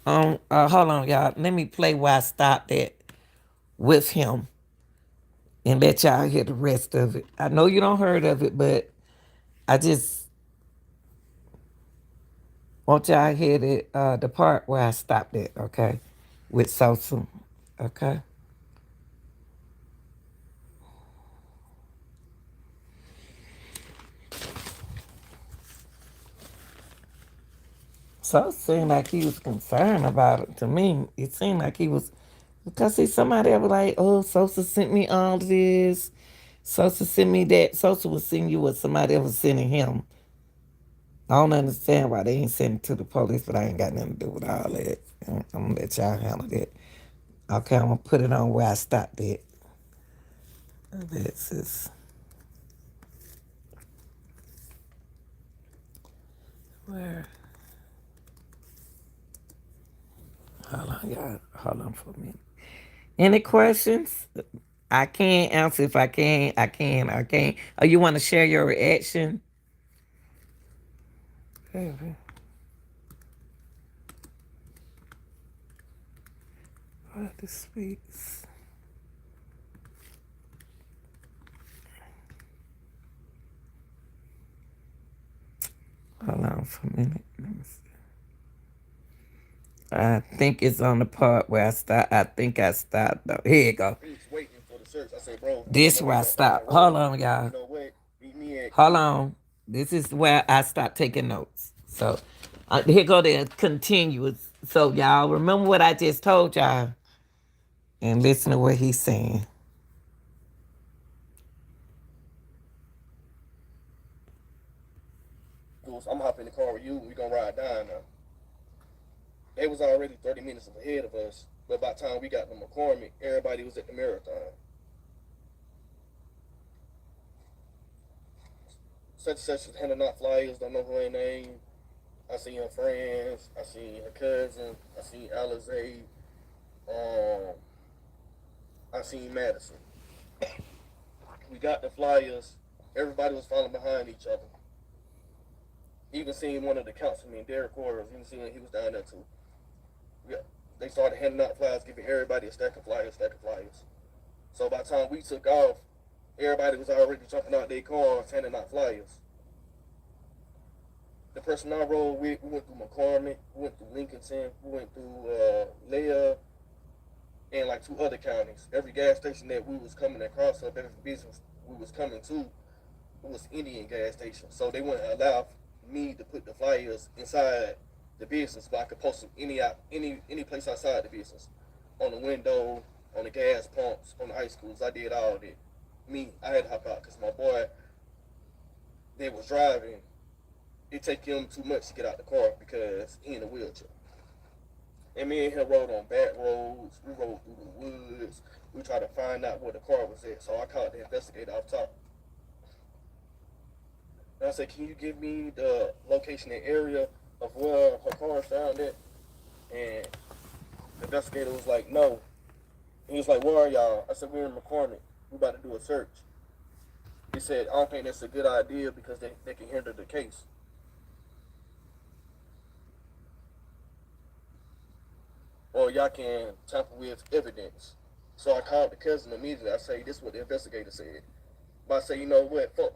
on. Hold on, y'all. Let me play where I stopped at with him and let y'all hear the rest of it. I know you don't heard of it, but I just want y'all to hear the part where I stopped at. Okay, with Sosa. Okay. So it seemed like he was concerned about it. To me, it seemed like he was because see somebody ever like, oh, Sosa sent me all this. Sosa sent me that. Sosa was sending you what somebody else was sending him. I don't understand why they ain't sending it to the police, but I ain't got nothing to do with all that. I'm gonna let y'all handle that. Okay, I'm gonna put it on where I stopped at. This is where. Hold on, y'all. Hold on for a minute. Any questions? I can't answer. If I can, I can. I can't. Oh, you want to share your reaction? Baby, what the speaks? Hold on for a minute. Let me see. I think it's on the part where I stop. I think I stopped. Though. Here you go. He was waiting for the search. I said, bro. This where I stopped. Hold on, y'all. You know what? Meet me at. Hold on. This is where I stopped taking notes. So here go the continuous. So y'all remember what I just told y'all, and listen to what he's saying. I'm hopping in the car with you. We gonna ride down now. They was already 30 minutes ahead of us, but by the time we got to McCormick, everybody was at the marathon. Such and such was handing out flyers. Don't know who her name. I seen her friends. I seen her cousin. I seen Alizé. Um, I seen Madison. We got the flyers. Everybody was falling behind each other. Even seen one of the councilmen, Derek Waters. Even seen he was down there too. Yeah, they started handing out flyers, giving everybody a stack of flyers, So by the time we took off, everybody was already jumping out their cars, handing out flyers. The person I rode with, we went through McCormick, we went through Lincolnton, we went through Leah, and like 2 other counties. Every gas station that we was coming across, or every business we was coming to, it was Indian gas station. So they wouldn't allow me to put the flyers inside the business, but I could post them any place outside the business, on the window, on the gas pumps, on the high schools. I did all that. Me, I had to hop out because my boy, they was driving. It take him too much to get out the car because he in a wheelchair. And me and him rode on back roads. We rode through the woods. We tried to find out where the car was at. So I called the investigator off top. And I said, can you give me the location and area of where her car found it? And the investigator was like, no. He was like, where are y'all? I said, we're in McCormick. We about to do a search. He said, I don't think that's a good idea because they can hinder the case. Or y'all can tamper with evidence. So I called the cousin immediately. I say, this is what the investigator said. But I say, you know what? Fuck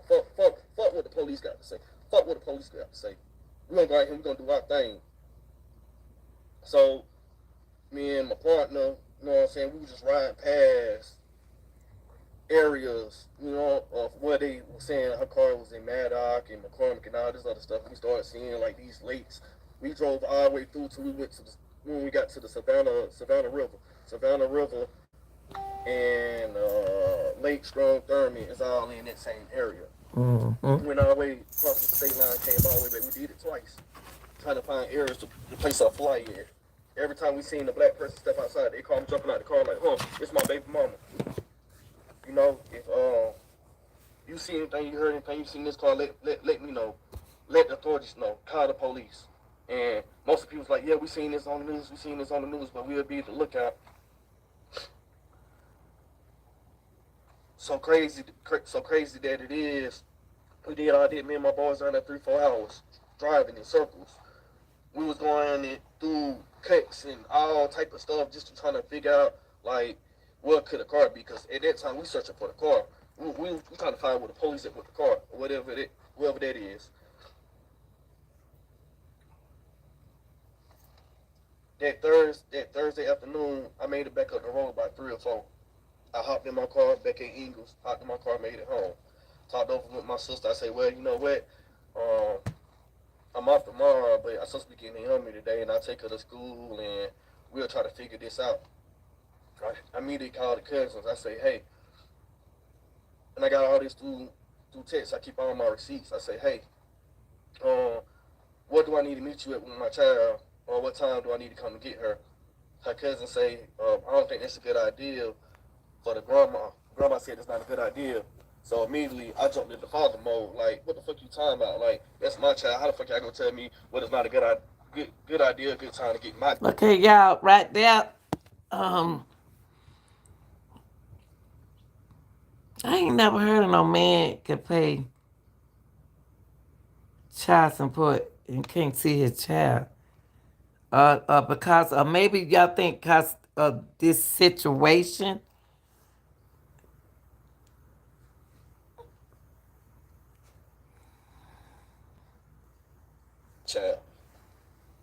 what the police got to say. Fuck what the police got to say. We're going to go out here, we're going to do our thing. So, me and my partner, you know what I'm saying, we were just riding past areas, you know, of where they were saying her car was in Maddock and McCormick and all this other stuff. We started seeing, like, these lakes. We drove all the way through till we went to when we got to the Savannah River. Savannah River and Lake Strong Thurman is all in that same area. Mm-hmm. We went all the way across the state line, came all the way back. We did it twice.
trying to find areas to place a flight in. Every time we seen a black person step outside, they call them jumping out the car like, "Huh, it's my baby mama." You know, if you see anything, you heard anything, you seen this car, let me know. Let the authorities know. Call the police. And most of the people's like, yeah, we seen this on the news, we seen this on the news, but we'll be at the lookout. So crazy that it is. We did all that. Me and my boys down there 3 4 hours driving in circles. We was going through cuts and all type of stuff just to try to figure out like what could a car be. Because at that time we searching for the car. We trying to find where the police at with the car or whatever that is. That Thursday afternoon, I made it back up the road by 3 or 4. I hopped in my car back in Ingles. Hopped in my car, made it home. Talked over with my sister. I say, well, you know what? Um, I'm off tomorrow, but I'm supposed to be getting in me today, and I take her to school, and we'll try to figure this out. I immediately called the cousins. I say, hey, and I got all this through text. I keep all my receipts. I say, hey, um, what do I need to meet you at with my child, or what time do I need to come to get her? Her cousin say, I don't think that's a good idea for the grandma. Grandma said it's not a good idea. So immediately I jumped into father mode. Like, what the fuck you talking about? Like, that's my child. How the fuck y'all gonna tell me what is not a good idea, good time to get my
Okay, y'all, right there. Um, I ain't never heard of no man could pay child support and can't see his child. Because maybe y'all think because of this situation.
child?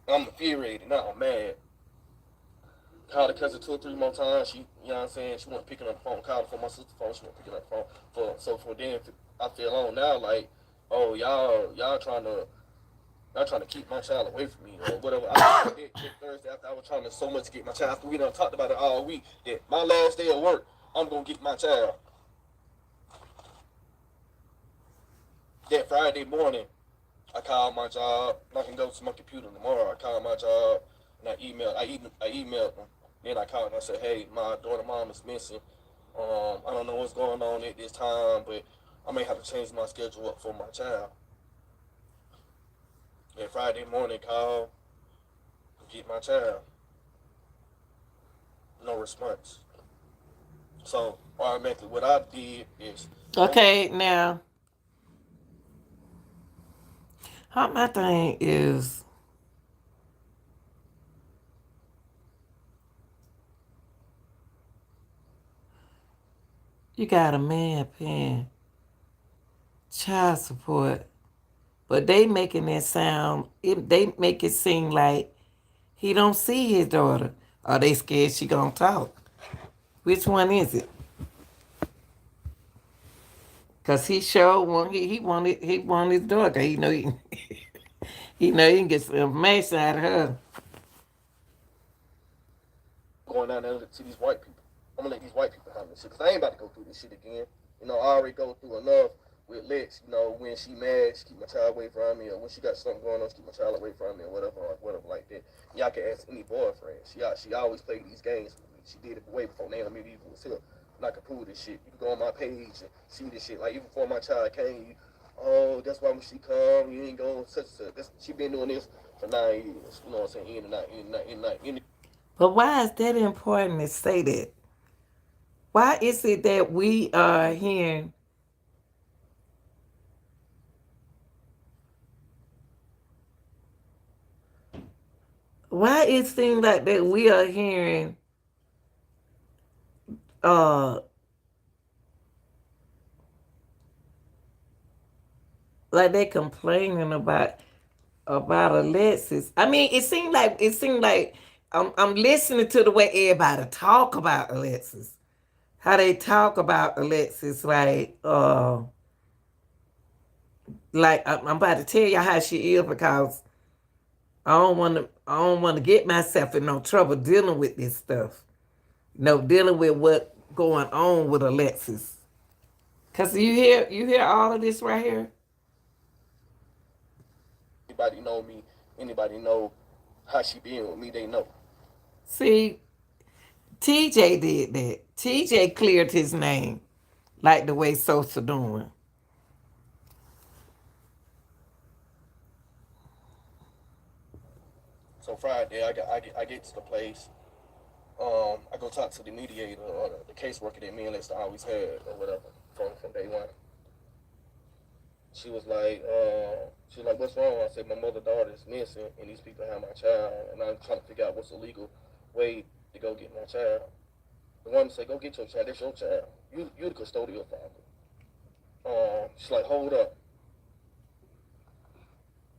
I'm infuriated. Now I'm mad. Called the cousin 2 or 3 more times. She, you know what I'm saying? She wasn't picking up the phone. Called her for my sister's phone. She wasn't picking up the phone. For then I feel on now like, oh y'all trying to keep my child away from me or whatever. I that Thursday after I was trying to so much to get my child. After we done talked about it all week. That my last day of work, I'm gonna get my child. That Friday morning, I called my job. I can go to my computer tomorrow. I called my job and I emailed them. Then I called and I said, hey, my daughter mom is missing. I don't know what's going on at this time, but I may have to change my schedule up for my child. And Friday morning, call, get my child. No response. So automatically, what I did is,
Okay, now, how my thing is, you got a man paying child support, but they making that sound, they make it seem like he don't see his daughter. Or they scared she gonna talk. Which one is it? Cause he sure want he want his daughter. He know he, he know he can get some information out of her.
going down there to these white people. I'm gonna let these white people handle this shit because I ain't about to go through this shit again. You know, I already go through enough with Lex. You know, when she mad, she keep my child away from me, or when she got something going on, she keep my child away from me, or whatever like that. Y'all can ask any boyfriend. She always played these games with me. She did it way before Nana maybe even was here. And I can prove this shit. You can go on my page and see this shit. Like even before my child came, oh, that's why when she come, you ain't going such and such. She been doing this for 9 years. You know what I'm saying? In and out, in and out, in and out.
But why is that important to say that? Why is it that we are hearing? Why it seems like that we are hearing? Uh, like they complaining about Alexis. I mean, it seemed like I'm listening to the way everybody talk about Alexis. How they talk about Alexis, like I'm about to tell you how she is because I don't want to get myself in no trouble dealing with this stuff. No, dealing with what going on with Alexis. Cause you hear all of this right here.
Anybody know me, Anybody know how she been with me, they know.
See, TJ did that. TJ cleared his name like the way Sosa doing.
So Friday, I get to the place. I go talk to the mediator or the caseworker that me and Lexis always had or whatever from day one. She was like, what's wrong? I said, my mother daughter is missing, and these people have my child, and I'm trying to figure out what's the legal way to go get my child. The woman said, go get your child. That's your child. You the custodial father. She's like, hold up.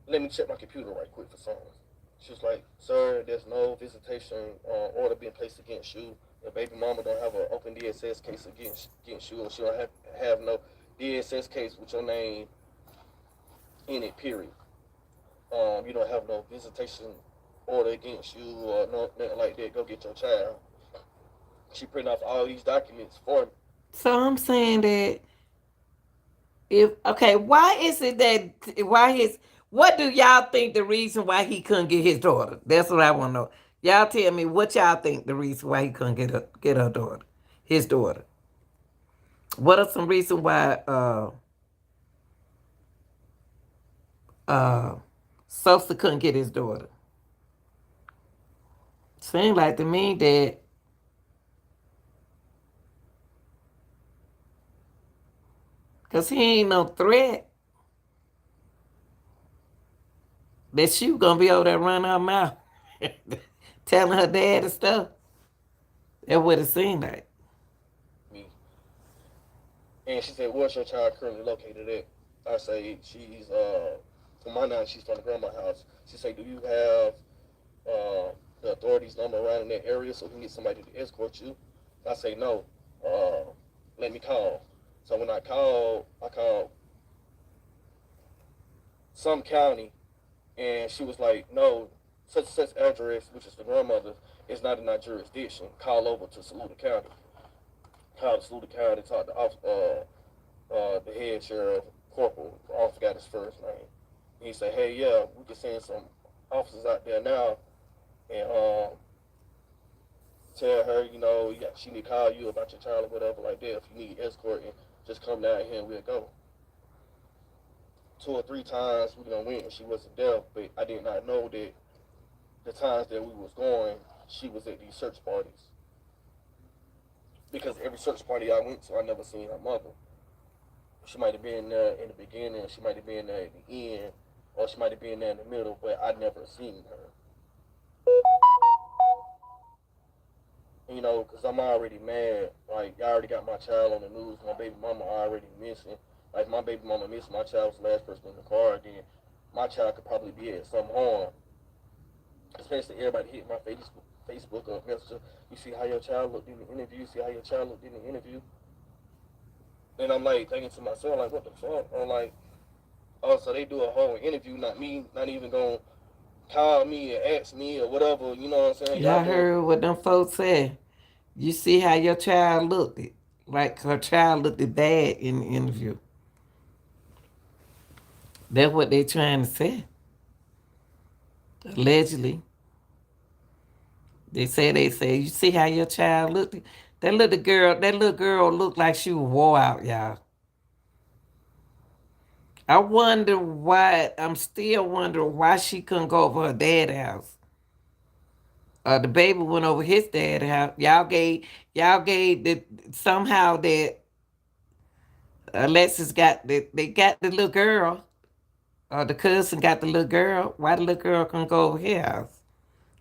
Let me check my computer right quick for something. She was like, sir, there's no visitation order being placed against you. Your baby mama don't have an open DSS case against you, or she don't have no DSS case with your name in it, period. You don't have no visitation order against you or no, nothing like that. Go get your child. She printed off all these documents for me.
So I'm saying that if okay, why is it that why his what do y'all think the reason why he couldn't get his daughter? That's what I want to know. Y'all tell me what y'all think the reason why he couldn't get her daughter, his daughter. What are some reasons why uh Sosa couldn't get his daughter? Seems like to me that because he ain't no threat that she was gonna be over there running her mouth, telling her dad and stuff. That's what it seemed like.
Me. And she said, where's your child currently located at? I say, from my knowledge, she's from the grandma house. She said, do you have the authorities number around in that area so we can get somebody to escort you? I say, no. Uh, Let me call. So when I called some county, and she was like, no, such and such address, which is the grandmother, is not in our jurisdiction. Call over to Saluda County. Called Saluda County, talked to the head sheriff, corporal, I forgot his first name. He said, hey, yeah, we can send some officers out there now and tell her, she need to call you about your child or whatever like that. If you need escorting, just come down here and we'll go. 2 or 3 times we done went and she wasn't there, but I did not know that the times that we was going, she was at these search parties. Because every search party I went to, I never seen her mother. She might have been there in the beginning, she might have been there at the end, or she might have been there in the middle, but I never seen her. Because I'm already mad. Like, y'all already got my child on the news. My baby mama already missing. Like, my baby mama missing. My child was the last person in the car. Then my child could probably be at some harm. Especially everybody hitting my Facebook up message. You see how your child looked in the interview? See how your child looked in the interview? And I'm like thinking to myself, like, what the fuck? I'm like, oh, so they do a whole interview, not me, not even gonna call me and ask me or whatever. You know what I'm saying? Y'all
Y'all
doing
heard what them folks said. You see how your child looked it. Like her child looked it bad in the interview. That's what they trying to say. Allegedly. They say, you see how your child looked? That little girl looked like she was wore out, y'all. I'm still wondering why she couldn't go over her dad's house. The baby went over his dad's house. Y'all gave the somehow that Alexis they got the little girl, or the cousin got the little girl. Why the little girl couldn't go over his house?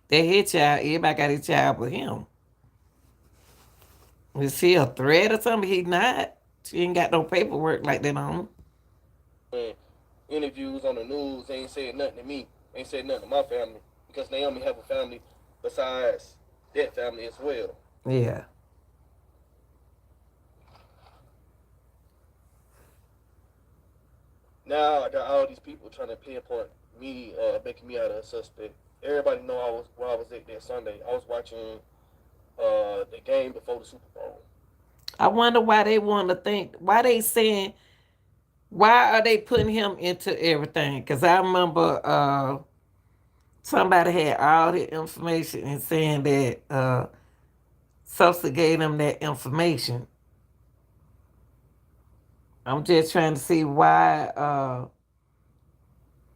They his child. Everybody got his child with him. Is he a threat or something? He not. She ain't got no paperwork like that on him.
interviews on the news? They ain't said nothing to me. They ain't said nothing to my family because Naomi have a family besides that family as well.
Yeah.
Now I got all these people trying to pinpoint me, making me out of a suspect. Everybody know I was where I was at that Sunday. I was watching the game before the Super Bowl.
I wonder why they want to think. Why they saying? Why are they putting him into everything? Because I remember. Somebody had all the information and saying that Sosa gave them that information. I'm just trying to see why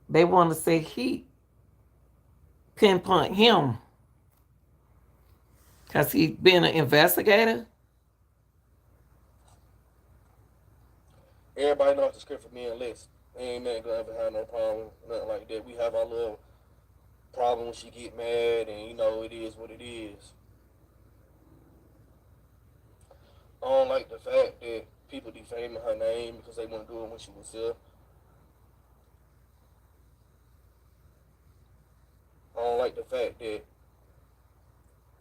they want to say he pinpoint him because he's been an investigator.
Everybody knows the script for me and Lex. Ain't nothing gonna ever have no problem, nothing like that. We have our little problem when she get mad, and it is what it is. I don't like the fact that people defaming her name because they want to do it when she was here. I don't like the fact that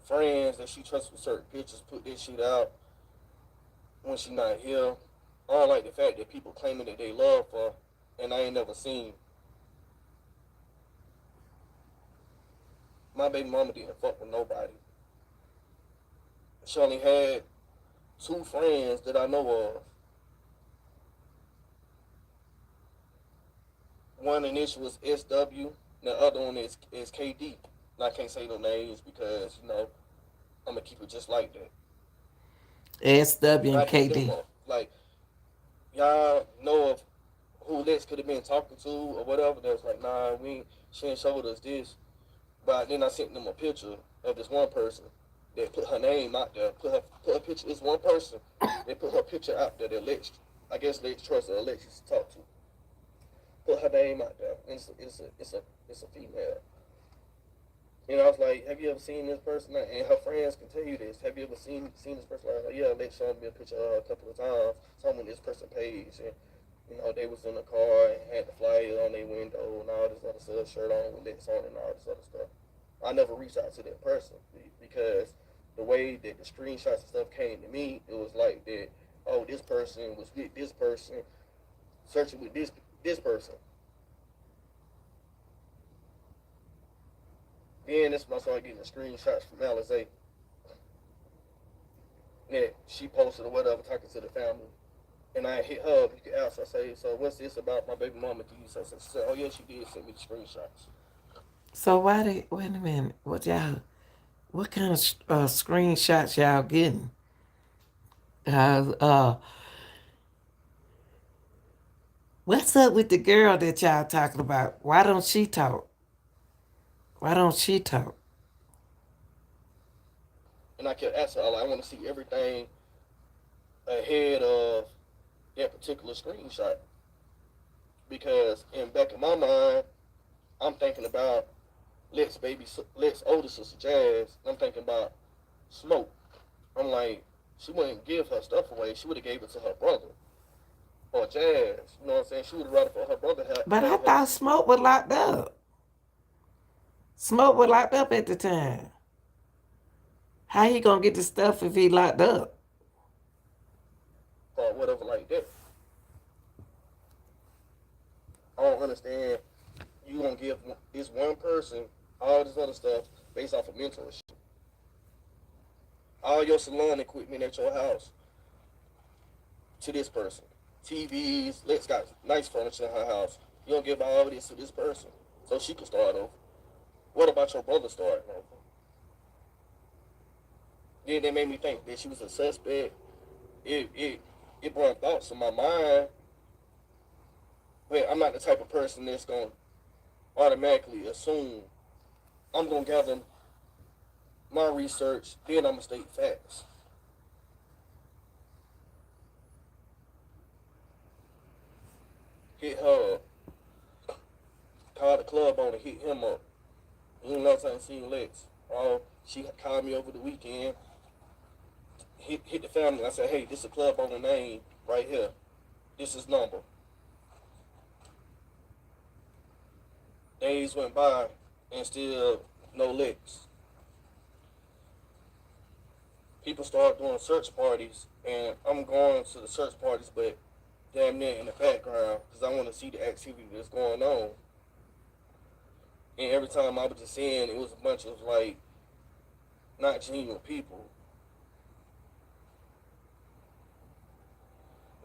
friends that she trusts with certain pictures put this shit out when she not here. I don't like the fact that people claiming that they love her and I ain't never seen. My baby mama didn't fuck with nobody. She only had two friends that I know of. One initial was SW, and the other one is KD. And I can't say no names because, I'm gonna keep it just like that.
SW
I
and
hit them
KD.
up. Like, y'all know of who Lex could have been talking to or whatever. That was like, nah, she ain't showed us this. But then I sent them a picture of this one person that put her name out there, put her picture. It's one person. They put her picture out there that Lex, I guess Lex trusts Alexis to talk to. Put her name out there. It's a female. And I was like, have you ever seen this person? And her friends can tell you this. Have you ever seen this person? I was like, yeah, Lex showed me a picture of her a couple of times. Some on this person page, and they was in the car and had the flyer on their window and all this other stuff, shirt on with Lex on and all this other stuff. I never reached out to that person because the way that the screenshots and stuff came to me, it was like that. Oh, this person was with this person, searching with this person. Then that's when I started getting the screenshots from Alexis that she posted or whatever, talking to the family. And I hit her up. You can ask. I say, so what's this about my baby mama to you? So I said, oh yeah, she did send me the screenshots.
So why they wait a minute? What kind of screenshots y'all getting? Uh, uh, what's up with the girl that y'all talking about? Why don't she talk? Why don't she talk?
And I kept asking her, like, I want to see everything ahead of that particular screenshot because in back of my mind, I'm thinking about Lex older sister Jazz. I'm thinking about Smoke. I'm like, she wouldn't give her stuff away. She would have gave it to her brother or Jazz. You know what I'm saying? She would have rather for her brother
But I
have her.
thought Smoke was locked up. Smoke was locked up at the time. How he gonna get the stuff if he locked up?
Or whatever like that. I don't understand. You gonna give this one person all this other stuff based off of mentorship. All your salon equipment at your house to this person. TVs, Lex got nice furniture in her house. You don't give all this to this person so she can start over. What about your brother starting over? Then they made me think that she was a suspect. It brought thoughts in my mind. But I'm not the type of person that's gonna automatically assume. I'm gonna gather my research, then I'm gonna state facts. Hit her up, call the club on and hit him up. You know what I'm saying? Lex. Oh, she called me over the weekend. Hit the family. I said, hey, this is a club on the name right here. This is number. Days went by and still no Lex. People start doing search parties, and I'm going to the search parties, but damn near in the background because I want to see the activity that's going on. And every time I was just seeing, it was a bunch of like not genuine people,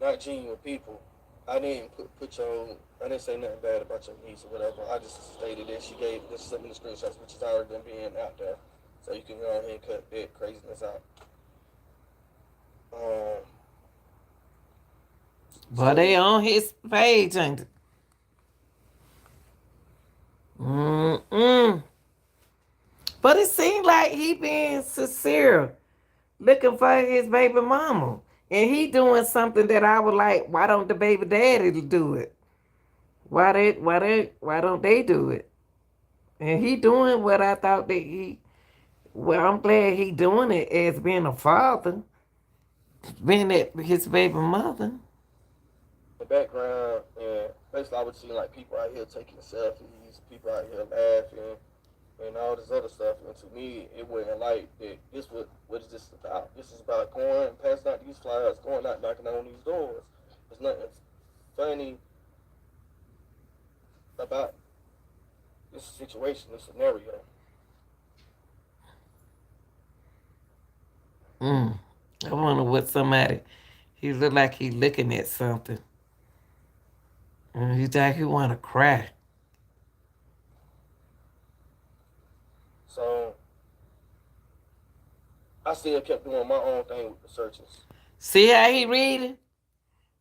not genuine people. I didn't put your. I didn't say nothing bad about your niece or whatever. I just stated that she gave this sent me the screenshots, which is already been being out there, so you can go ahead and cut that craziness out. Um.
But
So
they
he.
on his page, ain't it? Mm-mm. But it seemed like he being sincere, looking for his baby mama. And he doing something that I was like, why don't the baby daddy do it? Why don't they do it? And he doing what I thought that he well, I'm glad he doing it as being a father, being at his baby mother.
The background, and basically I would see like people out here taking selfies, people out here laughing, and all this other stuff. And to me, it wasn't like that. What is this about? This is about going and passing out these flyers, going out knocking on these doors. There's nothing funny about this situation, this scenario.
Mm. I wonder what somebody, he look like he looking at something. And he like he want to cry.
So I still kept doing my own thing with the searches.
See how he reading?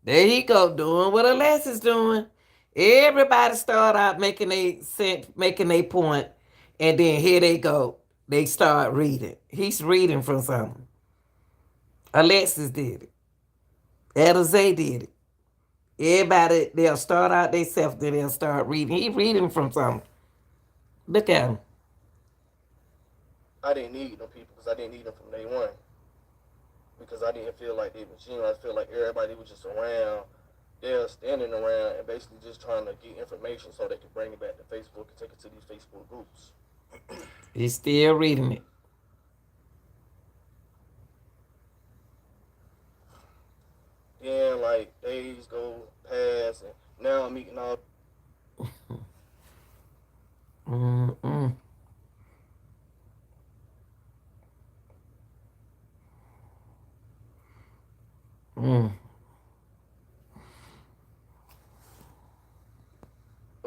There he go doing what Alexis doing. Everybody start out making a point, and then here they go. They start reading. He's reading from something. Alexis did it. Elizay did it. Everybody they'll start out themselves, then they'll start reading. He reading from something. Look at him.
I didn't need them people because I didn't need them from day one. Because I didn't feel like they were genuine. I feel like everybody was just around. They're standing around and basically just trying to get information so they can bring it back to Facebook and take it to these Facebook groups.
He's still reading it.
Then like days go past and now I'm meeting all
Mm-mm. Mm.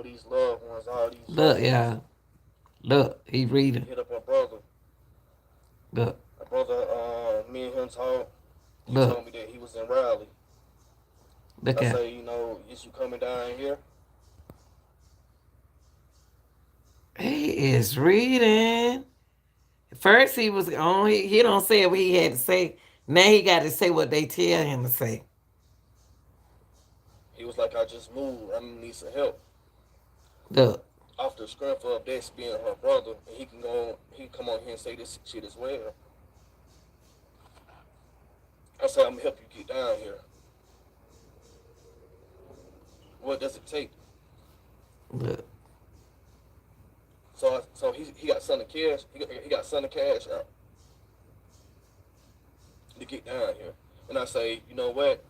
these loved ones, all these
Look,
young ones.
y'all. Look, he reading.
Hit up my brother.
Look,
My brother, me and him talked. He
look,
told me that he was in Raleigh.
look
I
at him.
say, is you coming down here?
He is reading. First he was on. He don't say what he had to say. Now he got to say what they tell him to say.
He was like, I just moved. I need some help.
Look,
Off the screen for that's being her brother, and he can come on here and say this shit as well. I said, I'm gonna help you get down here. What does it take?
look.
So he got son of cash. He got son of cash out to get down here. And I say, you know what?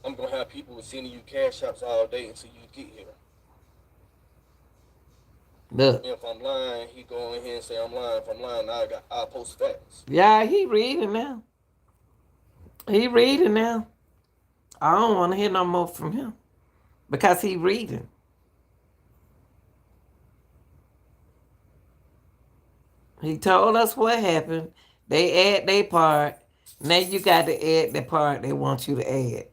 I'm gonna have people sending you cash outs all day until you get here.
Look.
And if I'm lying, he go in here and say I'm lying. If I'm lying, I'll post facts.
Yeah, he reading now. He reading now. I don't want to hear no more from him because he reading. He told us what happened. They add their part. Now you got to add the part they want you to add.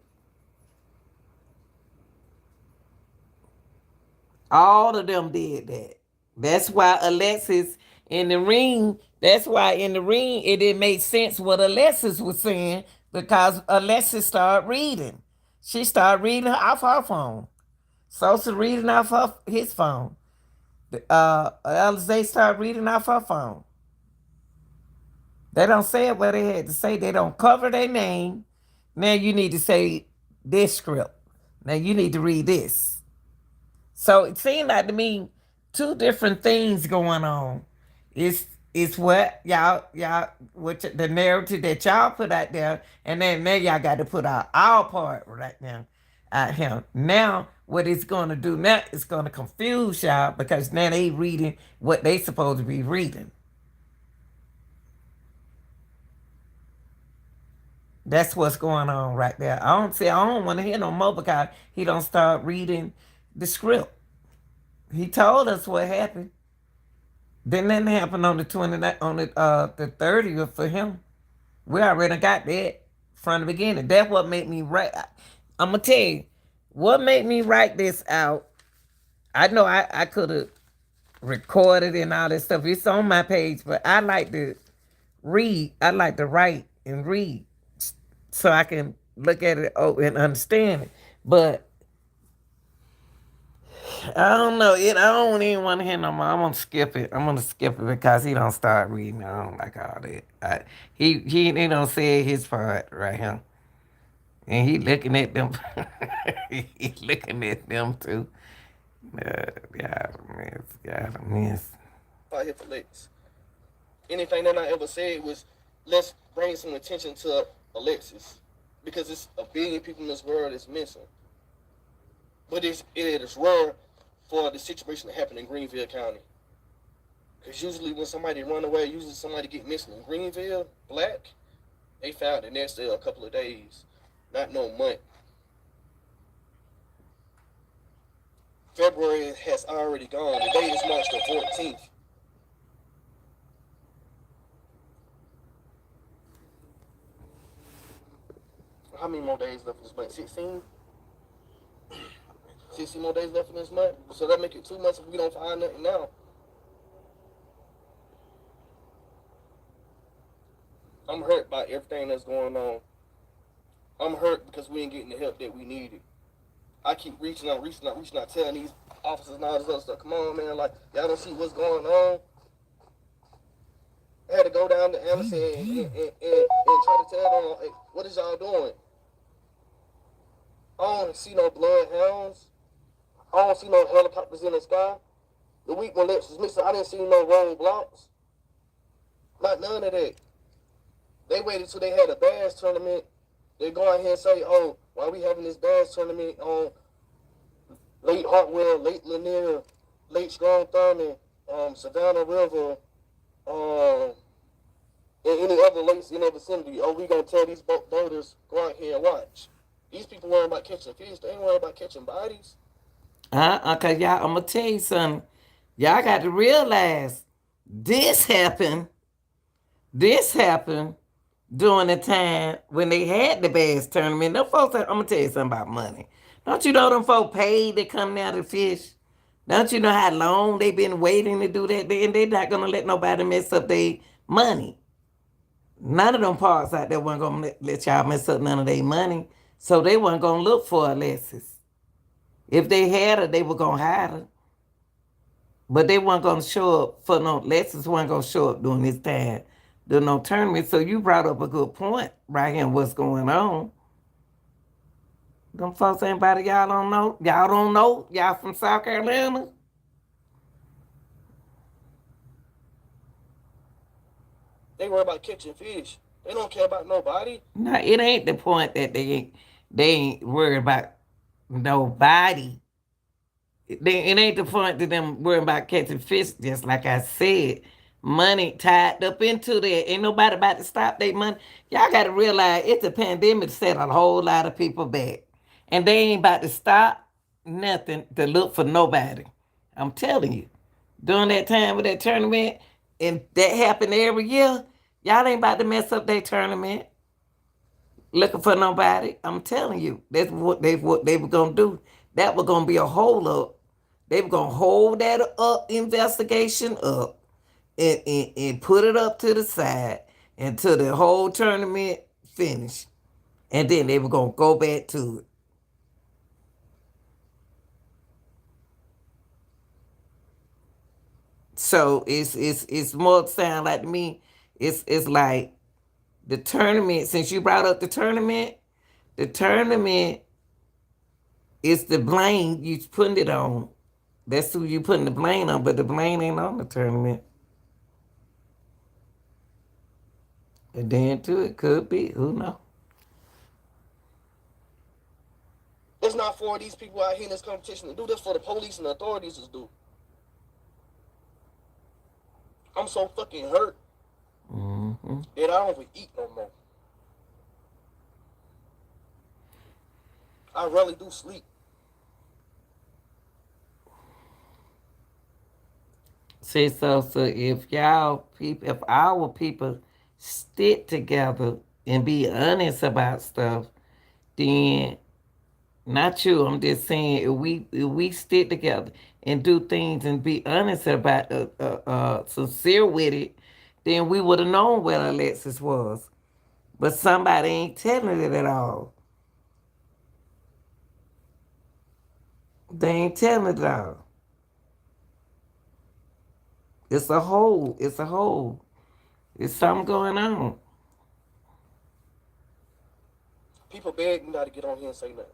All of them did that. That's why Alexis in the ring, that's why in the ring it didn't make sense what Alexis was saying because Alexis started reading. She started reading off her phone. Sosa reading off his phone. They started reading off her phone. They don't say what they had to say. They don't cover their name. Now you need to say this script. Now you need to read this. So it seemed like to me two different things going on. It's what y'all the narrative that y'all put out there, and then now y'all got to put out our part right now out here. Now what it's gonna do now it's gonna confuse y'all because now they reading what they supposed to be reading. That's what's going on right there. I don't want to hear no more because he don't start reading the script. He told us what happened. Then nothing happened on the 29th, on the 30th for him. We already got that from the beginning. That's what made me write. I'm gonna tell you what made me write this out. I know I could have recorded and all that stuff. It's on my page, but I like to read. I like to write and read so I can look at it and understand it. But I don't know. I don't even want to hear no more. I'm gonna skip it. I'm gonna skip it because he don't start reading. I don't like all that. He don't say his part right here, and he looking at them. He looking at them too. God, miss. God, miss.
Out here for Lex. Anything that I ever said was, let's bring some attention to Alexis, because it's a billion people in this world that's missing. But it is rare for the situation to happen in Greenville County. Because usually when somebody run away, usually somebody get missing in Greenville, black, they found the next day or a couple of days, not no month. February has already gone. The day is March the 14th. How many more days left in this month? 16? 16 more days left in this month? So that make it 2 months if we don't find nothing now. I'm hurt by everything that's going on. I'm hurt because we ain't getting the help that we needed. I keep reaching out, telling these officers and all this other stuff, come on, man, like, y'all don't see what's going on. I had to go down to Anderson and try to tell them, hey, what is y'all doing? I don't see no bloodhounds. I don't see no helicopters in the sky. The week when Lex was missing, I didn't see no roadblocks. Not none of that. They waited till they had a bass tournament. They go out here and say, oh, why are we having this bass tournament on Lake Hartwell, Lake Lanier, Lake Strong Thurman, Savannah River, and any other lakes in the vicinity? Oh, we gonna tell these boaters, go out here and watch. These people worrying about catching fish. They ain't worrying about catching bodies.
Okay, y'all, I'm gonna tell you something. Y'all got to realize this happened. This happened during the time when they had the bass tournament. Them folks, I'm gonna tell you something about money. Don't you know them folks paid to come down to fish? Don't you know how long they been waiting to do that? And they not gonna let nobody mess up their money. None of them parts out there weren't gonna let y'all mess up none of their money. So they weren't gonna look for Alexis. If they had her, they were gonna hide her. But they weren't gonna show up for no Lexus wasn't gonna show up during this time. There no tournament. So you brought up a good point right here, what's going on. Them folks ain't about it, y'all don't know. Y'all don't know. Y'all from South Carolina.
They worry about catching fish. They don't care about nobody.
No, it ain't the point that they ain't worried about nobody. It ain't the point to them worrying about catching fish, just like I said. Money tied up into that. Ain't nobody about to stop their money. Y'all got to realize it's a pandemic set a whole lot of people back. And they ain't about to stop nothing to look for nobody. I'm telling you. During that time with that tournament, and that happened every year, y'all ain't about to mess up their tournament looking for nobody. I'm telling you, that's what they were gonna do. That was gonna be a hold up. They were gonna hold that up investigation up and put it up to the side until the whole tournament finished. And then they were gonna go back to it. So it's more sound like to me, it's like the tournament, since you brought up the tournament is the blame you putting it on. That's who you putting the blame on, but the blame ain't on the tournament. And then too, it could be. Who knows?
It's not for these people out here in this competition to do this, for the police and the authorities to do. I'm so fucking hurt
Hmm.
that I don't even eat no more. I rarely do sleep.
See, so if y'all people, if our people stick together and be honest about stuff, then not you. I'm just saying if we stick together and do things and be honest about sincere with it, then we would have known where Alexis was. But somebody ain't telling it at all. They ain't telling it all. It's a hole. It's a hole. It's something going on.
People beg me not to get on here and say nothing.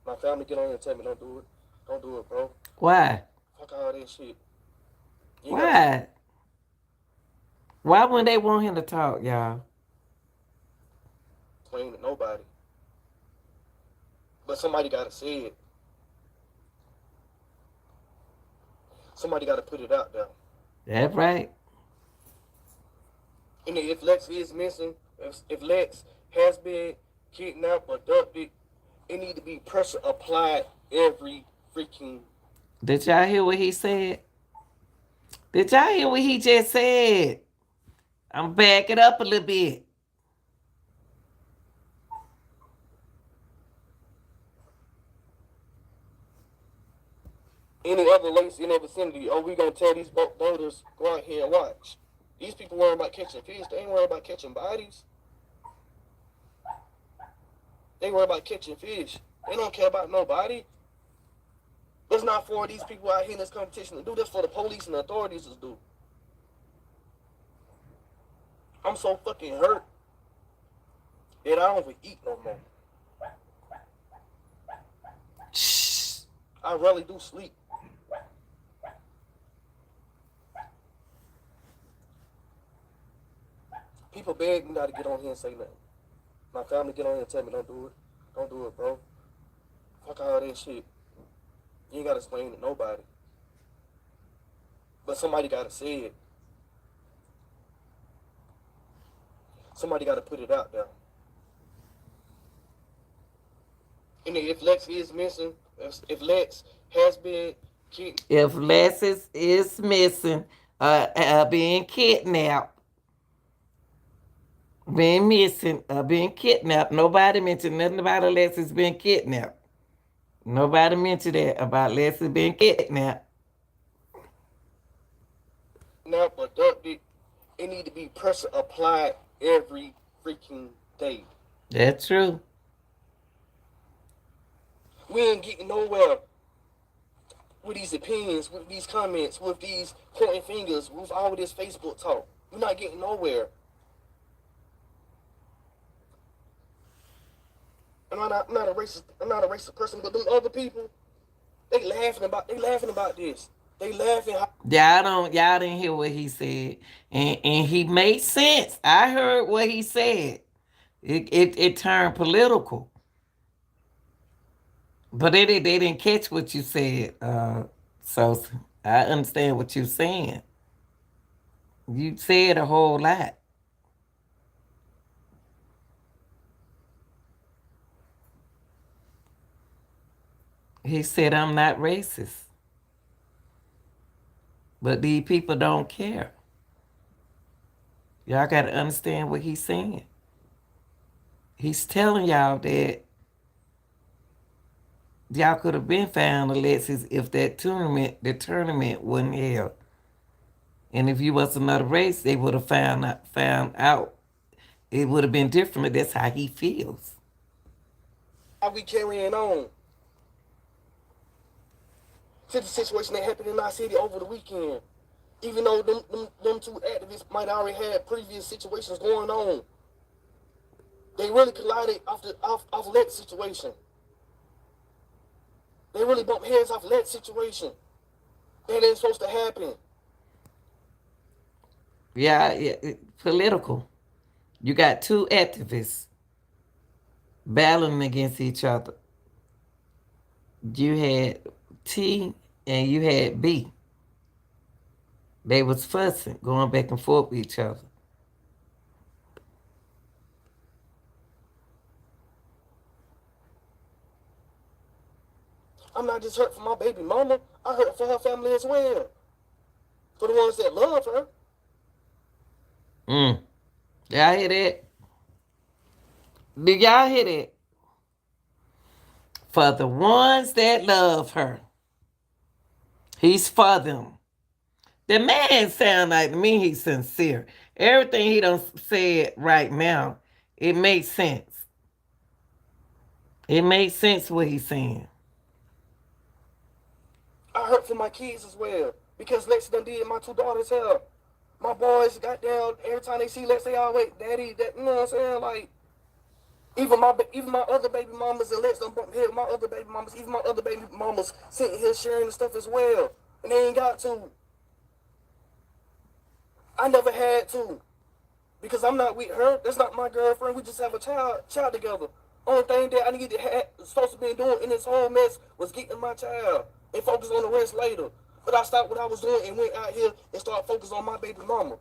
My family get on here and tell me don't do it. Don't do it, bro.
Why?
Fuck all that shit. You ain't gotta
Why? Why wouldn't they want him to talk, y'all?
explain to nobody. But somebody gotta say it. Somebody gotta put it out there.
That's right.
And if Lex is missing, if Lex has been kidnapped or abducted, it need to be pressure applied every freaking.
Did y'all hear what he said? Did y'all hear what he just said? I'm backing up a little bit.
Any other lakes in their vicinity. Oh, we gonna tell these boaters go out here and watch. These people worry about catching fish. They ain't worry about catching bodies. They worry about catching fish. They don't care about nobody. It's not for these people out here in this competition to do. This for the police and the authorities to do. I'm so fucking hurt that I don't even eat no more.
Shh.
I rarely do sleep. People beg me not to get on here and say nothing. My family get on here and tell me don't do it. Don't do it, bro. Fuck all that shit. You ain't gotta explain to nobody. But somebody gotta say it. Somebody gotta put it out there. And if Lex is missing, if Lex has been kidnapped,
If Lexis is missing, being kidnapped, being missing, being kidnapped, nobody mentioned nothing about Alexis being kidnapped. Nobody mentioned that about Alexis being kidnapped.
abducted, it need to be pressure applied every freaking day.
That's true.
We ain't getting nowhere with these opinions, with these comments, with these pointing fingers, with all this Facebook talk. We're not getting nowhere. And I'm not a racist. I'm not a racist person, but them other people, they laughing about this. They laughing.
Y'all didn't hear what he said. And he made sense. I heard what he said. It turned political. But they didn't catch what you said. So I understand what you're saying. You said a whole lot. He said I'm not racist. But these people don't care. Y'all gotta understand what he's saying. He's telling y'all that y'all could have been found Alexis if the tournament wasn't held. And if you was another race, they would have found out. It would have been different. That's how he feels.
How we carrying on to the situation that happened in our city over the weekend. Even though them two activists might already had previous situations going on, they really collided off Lex situation. They really bumped heads off Lex situation. That ain't supposed to happen.
Yeah, political. You got two activists battling against each other. You had T and you had B. They was fussing, going back and forth with each other.
I'm not just hurt for my baby mama. I hurt for her family as well. For the ones that love her.
Mm. Y'all hear that? Did y'all hear that? For the ones that love her, he's for them. The man sound like to me he's sincere. Everything he done said right now, it makes sense. It makes sense what he's saying.
I hurt for my kids as well. Because Lexi done did my two daughters' hair. My boys got down every time they see Lex, they always daddy, that you know what I'm saying? Like even my other baby mamas and Lex done bump head with my other baby mamas, even my other baby mamas sitting here sharing the stuff as well. And they ain't got to. I never had to. Because I'm not with her. That's not my girlfriend. We just have a child together. Only thing that I need to have supposed to be doing in this whole mess was getting my child and focus on the rest later. But I stopped what I was doing and went out here and started focusing on my baby mama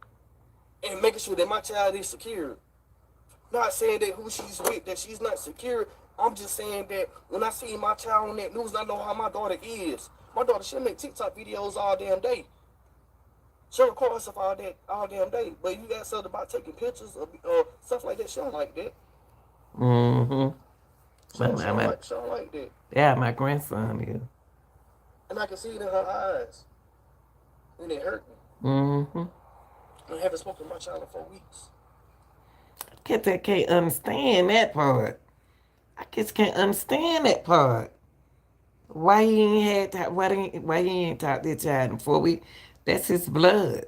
and making sure that my child is secure. Not saying that who she's with, that she's not secure. I'm just saying that when I see my child on that news, I know how my daughter is. My daughter, she'll make TikTok videos all damn day. She'll record herself all damn day. But you got something about taking pictures or stuff like that, she don't like that.
Mm-hmm.
She don't like that.
Yeah, my grandson is.
And I can see it in her eyes. And it hurt me.
Mm-hmm.
I haven't spoken to my child in 4 weeks.
Can't understand that part. I just can't understand that part. Why he ain't had why he ain't talked to his child in 4 weeks? That's his blood.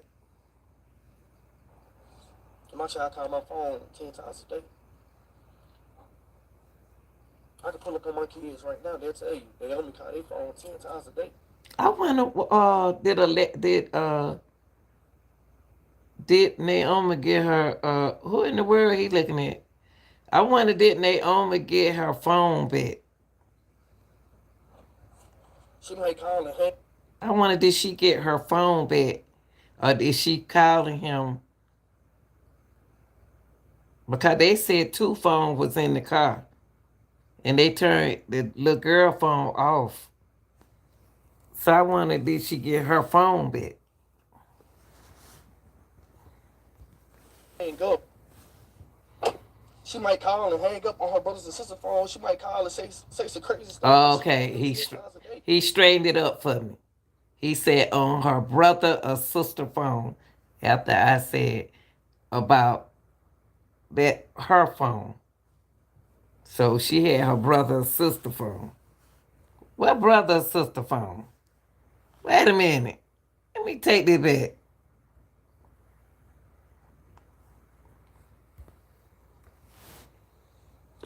My child called my phone 10 times a day. I can pull up on my kids right now. They'll tell you. They only call their phone 10 times a day.
I wonder did Naomi get her who in the world he looking at? I wonder did Naomi get her phone back?
She might call and hang.
I wonder did she get her phone back? Or is she calling him? Because they said two phones was in the car. And they turned the little girl phone off. So I wonder did she get her phone back?
Hang up. She might call and hang up on her brothers and sister phone. She might call and say some crazy stuff. But she
Okay,
calling them 10 times a day.
he straightened it up for me. He said on her brother or sister phone after I said about that her phone. So she had her brother or sister phone. What brother or sister phone? Wait a minute. Let me take this back.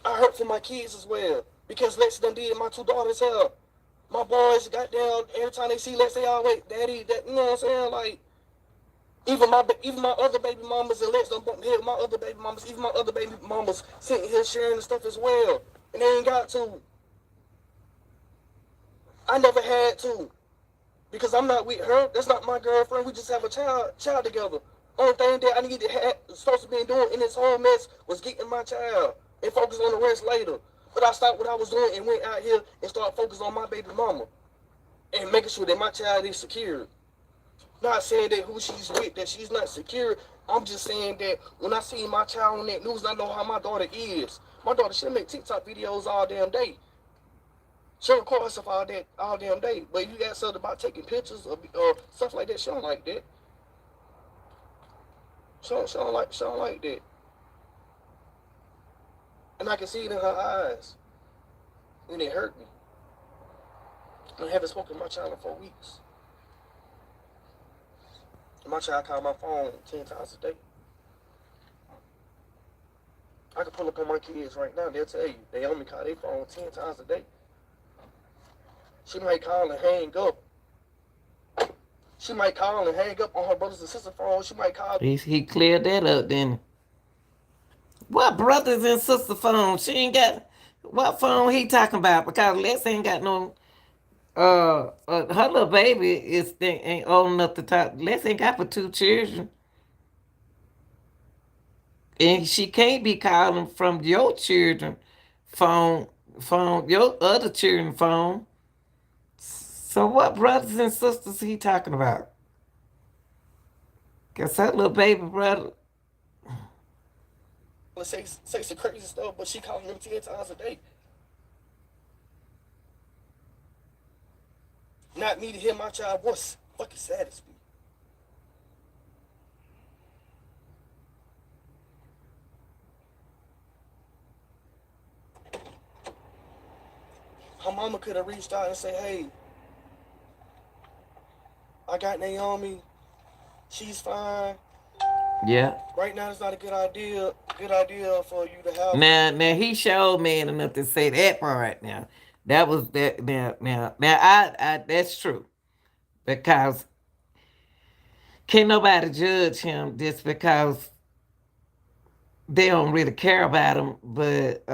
I hurt for my kids as well. Because Lexi done did my two daughters' hair. My boys got down every time they see Lex, they always daddy, that you know what I'm saying? Like even my other baby mamas and Lex done bump head with my other baby mamas, even my other baby mamas sitting here sharing the stuff as well. And they ain't got to. I never had to. Because I'm not with her. That's not my girlfriend. We just have a child together. Only thing that I need to have supposed to be doing in this whole mess was getting my child and focus on the rest later. But I stopped what I was doing and went out here and started focusing on my baby mama and making sure that my child is secure. Not saying that who she's with, that she's not secure. I'm just saying that when I see my child on that news, I know how my daughter is. My daughter, she'll make TikTok videos all damn day. She'll record herself all damn day. But you got something about taking pictures or stuff like that, she don't like that. She don't like that. And I can see it in her eyes. And it hurt me. I haven't spoken to my child in 4 weeks. And my child called my phone 10 times a day. I can pull up on my kids right now. They'll tell you. They only call their phone 10 times a day. She might call and hang up. She might call and hang up on her brothers and sister phone. She might call.
He cleared that up then. What brothers and sister phone? She ain't got what phone he talking about? Because Lex ain't got no her little baby ain't old enough to talk. Lex ain't got but two children. And she can't be calling from your children phone your other children phone. So what brothers and sisters he talking about? Cause her little baby brother.
Let's say some crazy stuff, but she calling him 10 times a day. Not me to hear my child voice fucking saddens me. Her mama could have reached out and say, hey, I got Naomi. She's fine.
Yeah.
Right now it's not a good idea for you to have her.
Now he showed man enough to say that part. Now that was that. Now, I that's true because can't nobody judge him just because they don't really care about him. But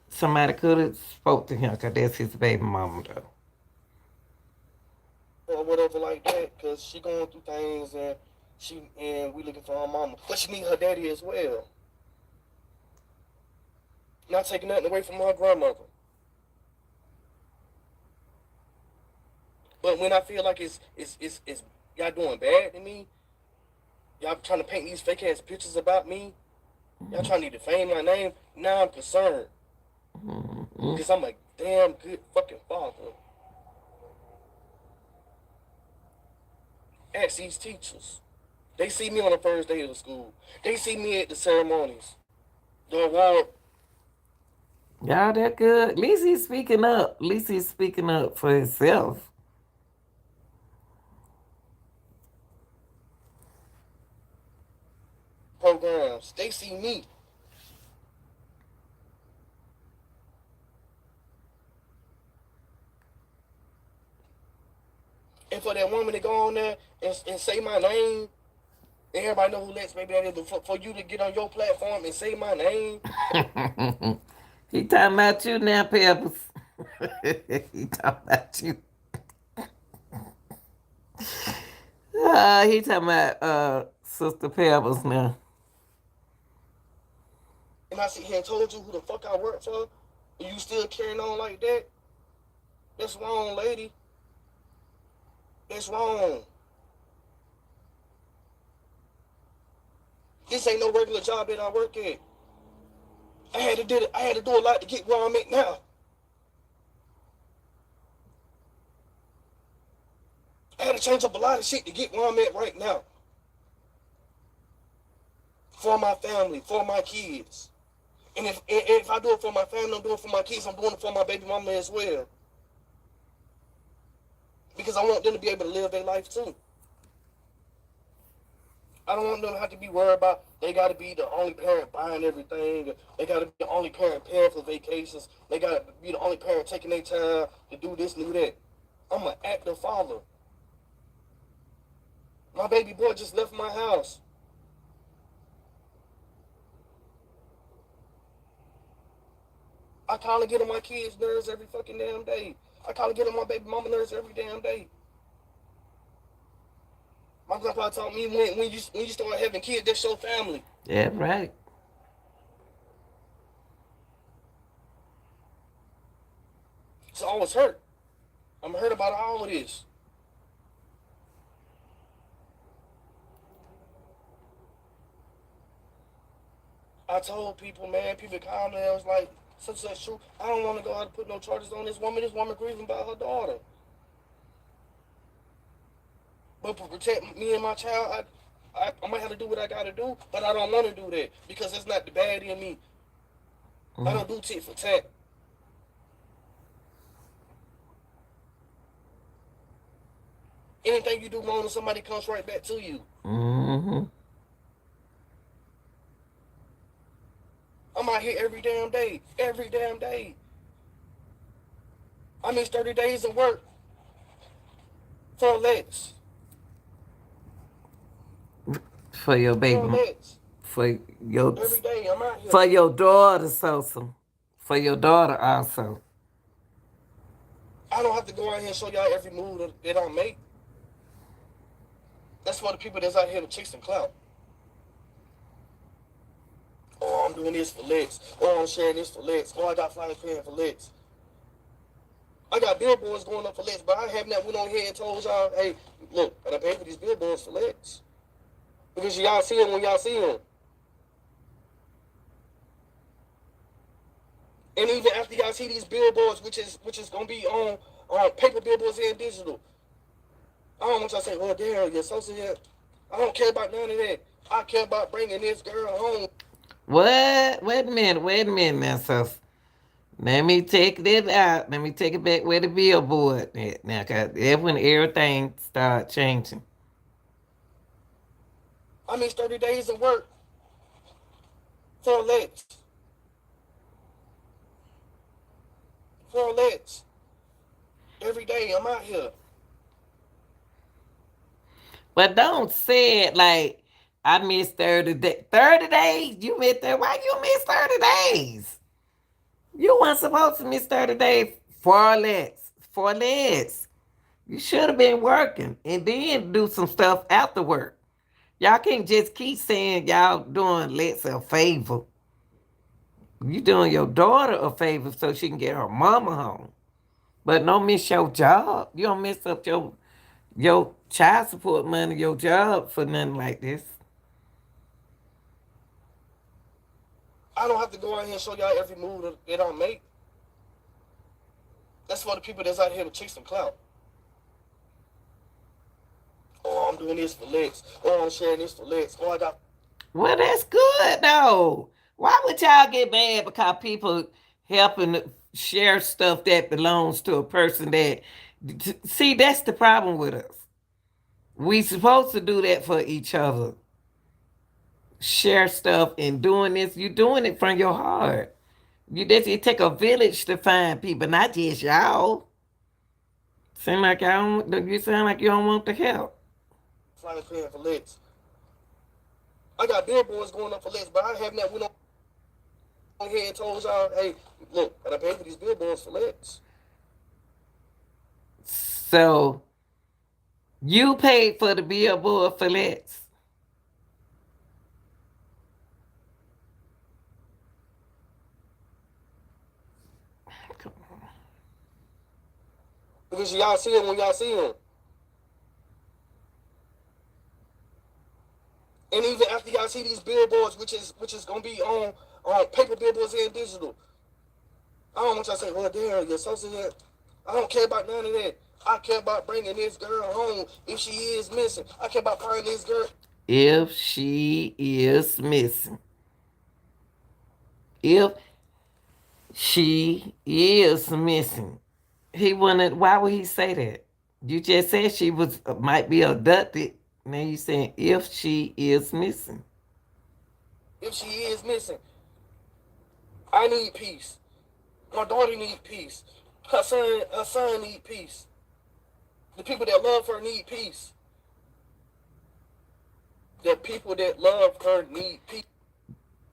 somebody could have spoke to him because that's his baby mama though.
Or whatever like that, cause she going through things and we looking for her mama, but she need her daddy as well. Not taking nothing away from her grandmother, but when I feel like it's y'all doing bad to me, y'all trying to paint these fake ass pictures about me, y'all trying to defame my name. Now I'm concerned
Mm-hmm.
because I'm a damn good fucking father. Ask these teachers. They see me on the first day of the school. They see me at the ceremonies, the award
Y'all that good. At least he's speaking up. At least he's speaking up for himself.
programs. They see me. And for that woman to go on there and say my name, and everybody know who Lex Baby that is, but for you to get on your platform and say my name,
He talking about you now, Peppers. He talking about you. He talking about Sister Pebbles now.
and I sit here and told you who the fuck I work for, and you still carrying on like that, that's wrong, lady. That's wrong. This ain't no regular job that I work at. I had to do a lot to get where I'm at now. I had to change up a lot of shit to get where I'm at right now. For my family, for my kids. And if I do it for my family, I'm doing it for my kids, I'm doing it for my baby mama as well. Because I want them to be able to live their life too. I don't want them to have to be worried about they got to be the only parent buying everything. They got to be the only parent paying for vacations. They got to be the only parent taking their time to do this and do that. I'm an active father. My baby boy just left my house. I call and get on my kids' nerves every fucking damn day. I call and get on my baby mama nerves every damn day. My grandpa taught me when you start having kids, that's your family.
Yeah, right.
So I was hurt. I'm hurt about all of this. I told people, man, people called me. I was like, such true. I don't want to go out and put no charges on this woman. This woman grieving about her daughter. But to protect me and my child, I might have to do what I got to do. But I don't want to do that because it's not the bad in me. I
Mm.
don't do tit for tat. Anything you do wrong, somebody comes right back to you.
Mm-hmm.
I'm out here every damn day. Every damn day. I miss 30 days of work for Lex.
For your baby,
For Lex.
for your,
Every day I'm out here.
for your daughter, so, for your daughter also.
I don't have to go out here and show y'all every move that I make. That's for the people that's out here to chase some clout. Oh, I'm doing this for Lex. Oh, I'm sharing this for Lex. Oh, I got flyers paying for Lex. I got billboards going up for Lex, but I have not went on here and told y'all, hey, look, I done paid for these billboards for Lex. Because y'all see them when y'all see them. And even after y'all see these billboards, which is gonna be on paper billboards and digital, I don't want y'all to say, well, damn, you're so here. I don't care about none of that. I care about bringing this girl home.
What? Wait a minute now, so let me take that out. Let me take it back where the billboard at now, cause that's when everything start changing.
I mean, 30 days of work for Lex. For Lex. Every day I'm out here.
But don't say it like I missed 30 days. 30 days? You missed that? Why you miss 30 days? You weren't supposed to miss 30 days for less. For less. You should have been working and then do some stuff after work. Y'all can't just keep saying y'all doing Lex a favor. You doing your daughter a favor so she can get her mama home. But don't miss your job. You don't mess up your child support money, your job for nothing like this.
I don't have to go out here and show y'all every move that I make. That's for the people that's out here to chase some clout. Oh, I'm doing this for Lex. Oh, I'm sharing this for Lex. Oh, I got.
Well, that's good though. Why would y'all get mad because people helping to share stuff that belongs to a person that see that's the problem with us. We supposed to do that for each other. Share stuff and doing this, you doing it from your heart. It take a village to find people, not just y'all. Seem like y'all don't, you sound like you don't want the help.
Flying paying for Lex. I got billboards going up for Lex, but I have not went on here and told y'all, hey, look, I done paid for these billboards for Lex.
So you paid for the billboard for Lex.
Because y'all see them when y'all see them. And even after y'all see these billboards, which is gonna be on paper billboards and digital, I don't want y'all to say, well, damn, you're so here. I don't care about none of that. I care about bringing this girl home if she is missing. I care about finding this girl.
If she is missing. If she is missing. He wouldn't. Why would he say that? You just said she was might be abducted. Now you saying if she is missing.
If she is missing, I need peace. My daughter need peace. Her son need peace. The people that love her need peace. The people that love her need peace.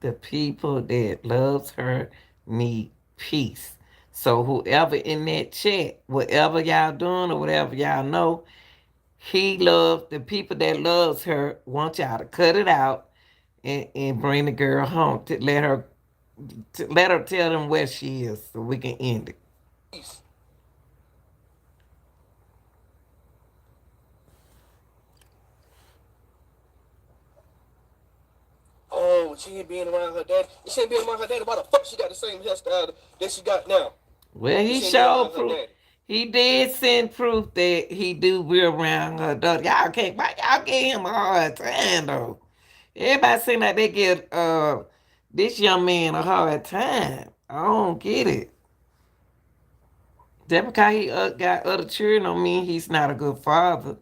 The people that loves her need peace. So whoever in that chat, whatever y'all doing or whatever y'all know, he loves the people that loves her. Want y'all to cut it out and bring the girl home to let her tell them where she is so we can end it.
Peace. Oh, she ain't being around her dad. She ain't being around her daddy. Why the fuck she got the same hairstyle that she got now?
Well,
If
he
she ain't being
showed
around her
proof.
daddy.
He did send proof that he do be around her daughter. Y'all can't. Why y'all give him a hard time though? Everybody seem like they give this young man a hard time. I don't get it. That because he got other children don't mean he's not a good father.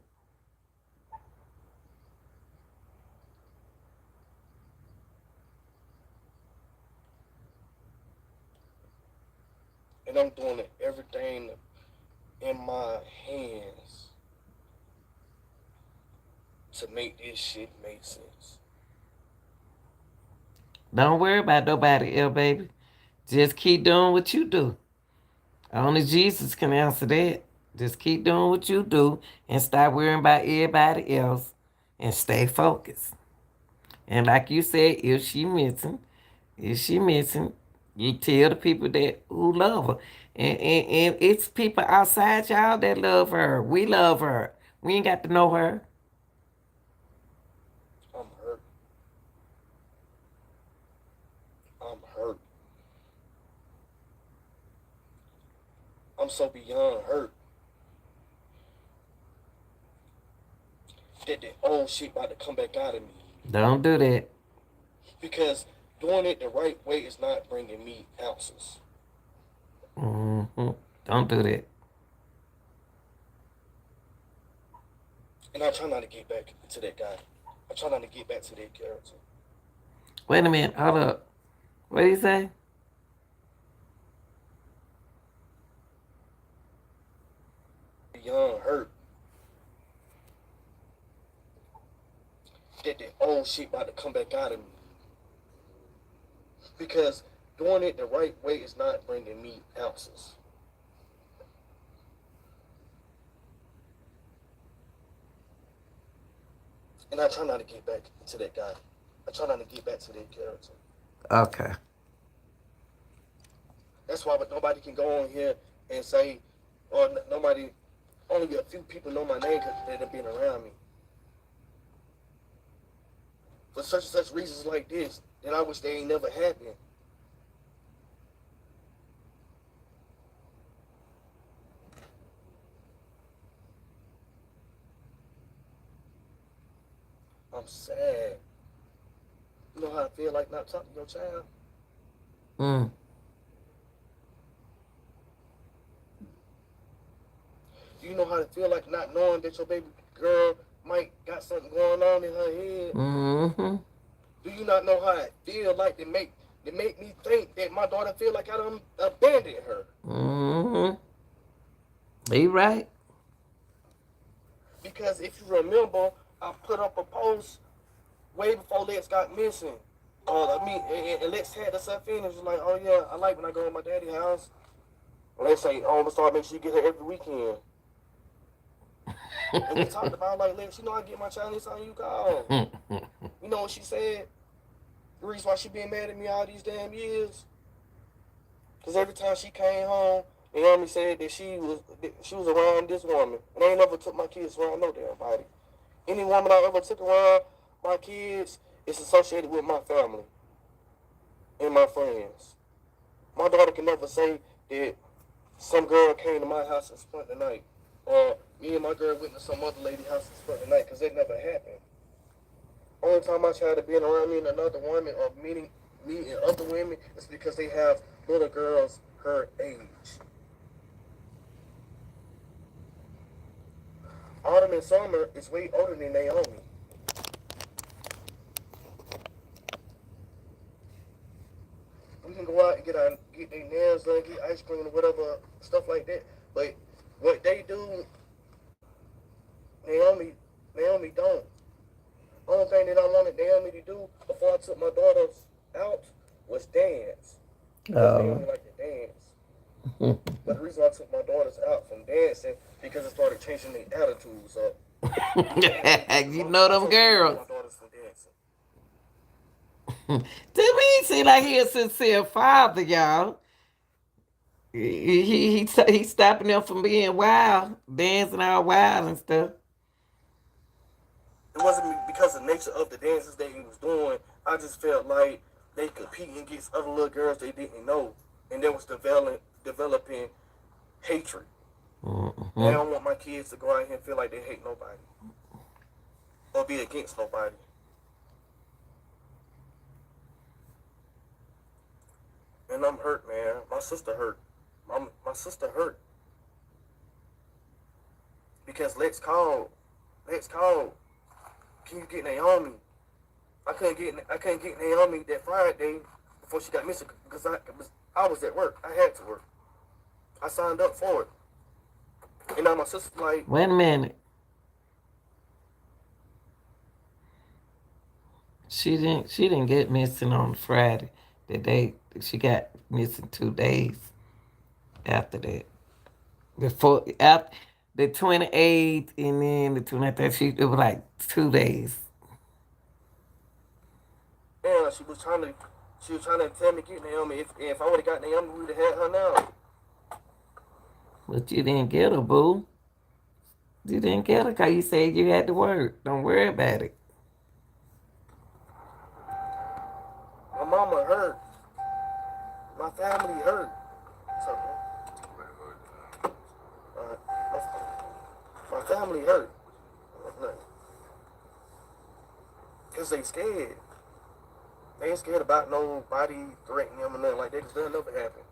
And I'm doing everything in my hands to make this shit make sense.
Don't worry about nobody else, baby. Just keep doing what you do. Only Jesus can answer that. Just keep doing what you do and stop worrying about everybody else and stay focused. And like you said, if she missing, you tell the people that who love her. And it's people outside y'all that love her. We love her. We ain't got to know her.
I'm hurt. I'm hurt. I'm so beyond hurt that the old shit about to come back out of me.
Don't do that.
Because doing it the right way is not bringing me ounces.
Hmm. Don't do that.
And I try not to get back to that guy. I try not to get back to that character.
Wait a minute. Hold up. What do you say?
Beyond hurt that the old shit about to come back out of me. Because doing it the right way is not bringing me ounces. And I try not to get back to that guy. I try not to get back to that character.
Okay.
That's why but nobody can go on here and say, or nobody, only a few people know my name that have been around me. For such and such reasons like this, that I wish they ain't never happened. I'm sad. You know how I feel like not talking to your child?
Mm.
Do you know how to feel like not knowing that your baby girl might got something going on in her head?
Mm-hmm.
Do you not know how it feel like to make me think that my daughter feel like I done abandoned her?
Mm-hmm. You right.
Because if you remember, I put up a post way before Lex got missing. And Lex had the stuff in. It was like, oh yeah, I like when I go to my daddy's house. Lex say, oh, I'm gonna start making sure you get her every weekend. And we talked about like Lex, I get my child anytime you call. You know what she said? The reason why she been mad at me all these damn years, because every time she came home, Naomi said that she was around this woman, and I ain't never took my kids around no damn body. Any woman I ever took around my kids is associated with my family and my friends. My daughter can never say that some girl came to my house and spent the night, or me and my girl went to some other lady's house and spent the night, because that never happened. Only time my child have been around me and another woman, or meeting me and other women, is because they have little girls her age. Autumn and Summer is way older than Naomi. We can go out and get their nails done, get ice cream or whatever stuff like that. But what they do, Naomi, Naomi don't. Only thing that I wanted Naomi to do before I took my daughters out was dance, because
Oh.
Naomi liked to dance. But the reason I took my daughters out from dancing because it started changing their attitudes up.
You know
I
them
told my
girls.
daughters from dancing.
To me, he seem like he a sincere father, y'all. He stopping them from being wild, dancing all wild and stuff.
It wasn't because of the nature of the dances that he was doing. I just felt like they competing against other little girls they didn't know, and that was developing hatred. And I
Mm-hmm.
don't want my kids to go out here and feel like they hate nobody or be against nobody. And I'm hurt, man. My sister hurt. My sister hurt because Lex called. Can you get Naomi? I couldn't get Naomi that Friday before she got missing because I was at work. I had to work. I signed up for it. And now my sister's like,
Wait a minute. She didn't get missing on Friday. The day she got missing 2 days after that. Before after the 28th and then the 23rd, it was like 2 days.
yeah, she was trying to tell me to get Naomi. If I would have got Naomi, we would have had her now.
But you didn't get her, boo. You didn't get her because you said you had to work. Don't worry about it.
My mama hurt. My family hurt. So, my family hurt. Because they scared. They ain't scared about nobody threatening them or nothing like that because that'll never happen.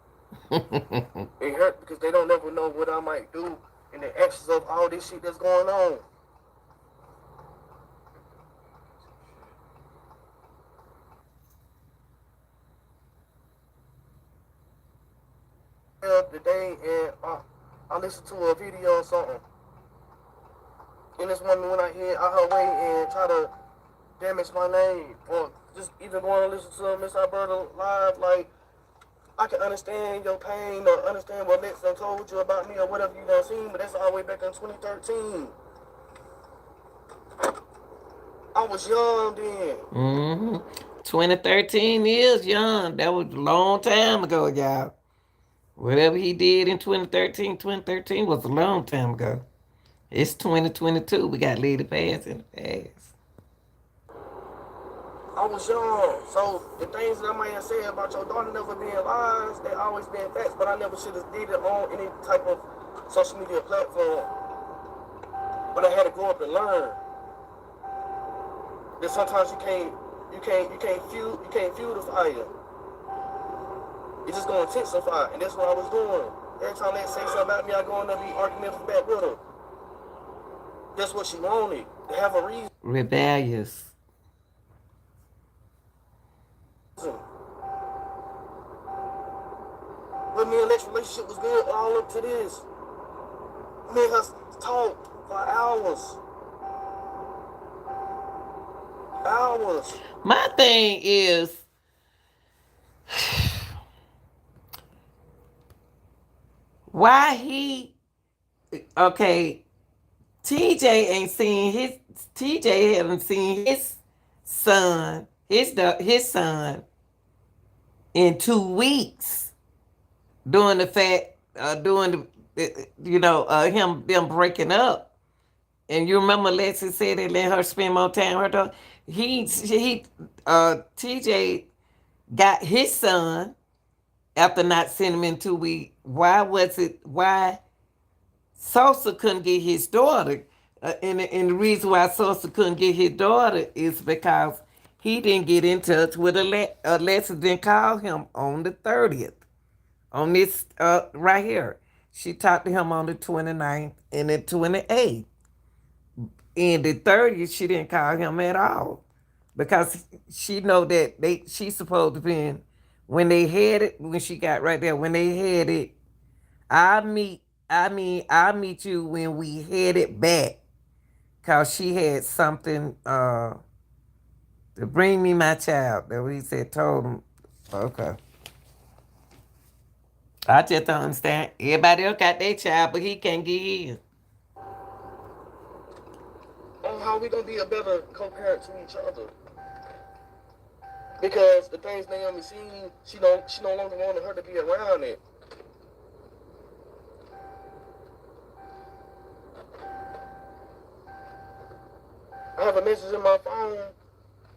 They hurt because they don't never know what I might do in the actions of all this shit that's going on. Today and I listened to a video or something. And this woman when I hear out her way and try to damage my name or just even going to listen to Miss Alberta live, like I can understand your pain or understand what Lexis told you about me or whatever you done seen, but that's all the way back in 2013. I was young then.
Mm-hmm. 2013 is young. That was a long time ago, y'all. Whatever he did in 2013 was a long time ago. It's 2022. We got Lady Pass in the past.
I was young, so the things that I might have said about your daughter never being lies, they always been facts, but I never should have did it on any type of social media platform. But I had to grow up and learn that sometimes you can't fuel the fire. It's just gonna intensify, and that's what I was doing. Every time they say something about me, I go in there and be argumentative back with her. That's what she wanted, to have a reason.
Rebellious.
But me and Lex's relationship was good all up to this. Me and her talk for hours. Hours.
My thing is, why he okay, TJ ain't seen his TJ haven't seen his son in 2 weeks during the fact during him them breaking up. And you remember Lexi said they let her spend more time with her daughter. TJ got his son after not seeing him in 2 weeks. Why Sosa couldn't get his daughter? And the reason why Sosa couldn't get his daughter is because he didn't get in touch with Alexis, didn't call him on the 30th. On this right here. She talked to him on the 29th and the 28th. And the 30th, she didn't call him at all. Because she know that she's supposed to be when they had it, when she got right there, when they had it, I'll meet you when we headed back. Cause she had something to bring me my child. That we said told him. Okay. I just don't understand. Everybody else got their child, but he can't get his.
On how we gonna be a better co-parent to each other. Because the things Naomi seen, she no longer wanted her to be around it. I have a message in my phone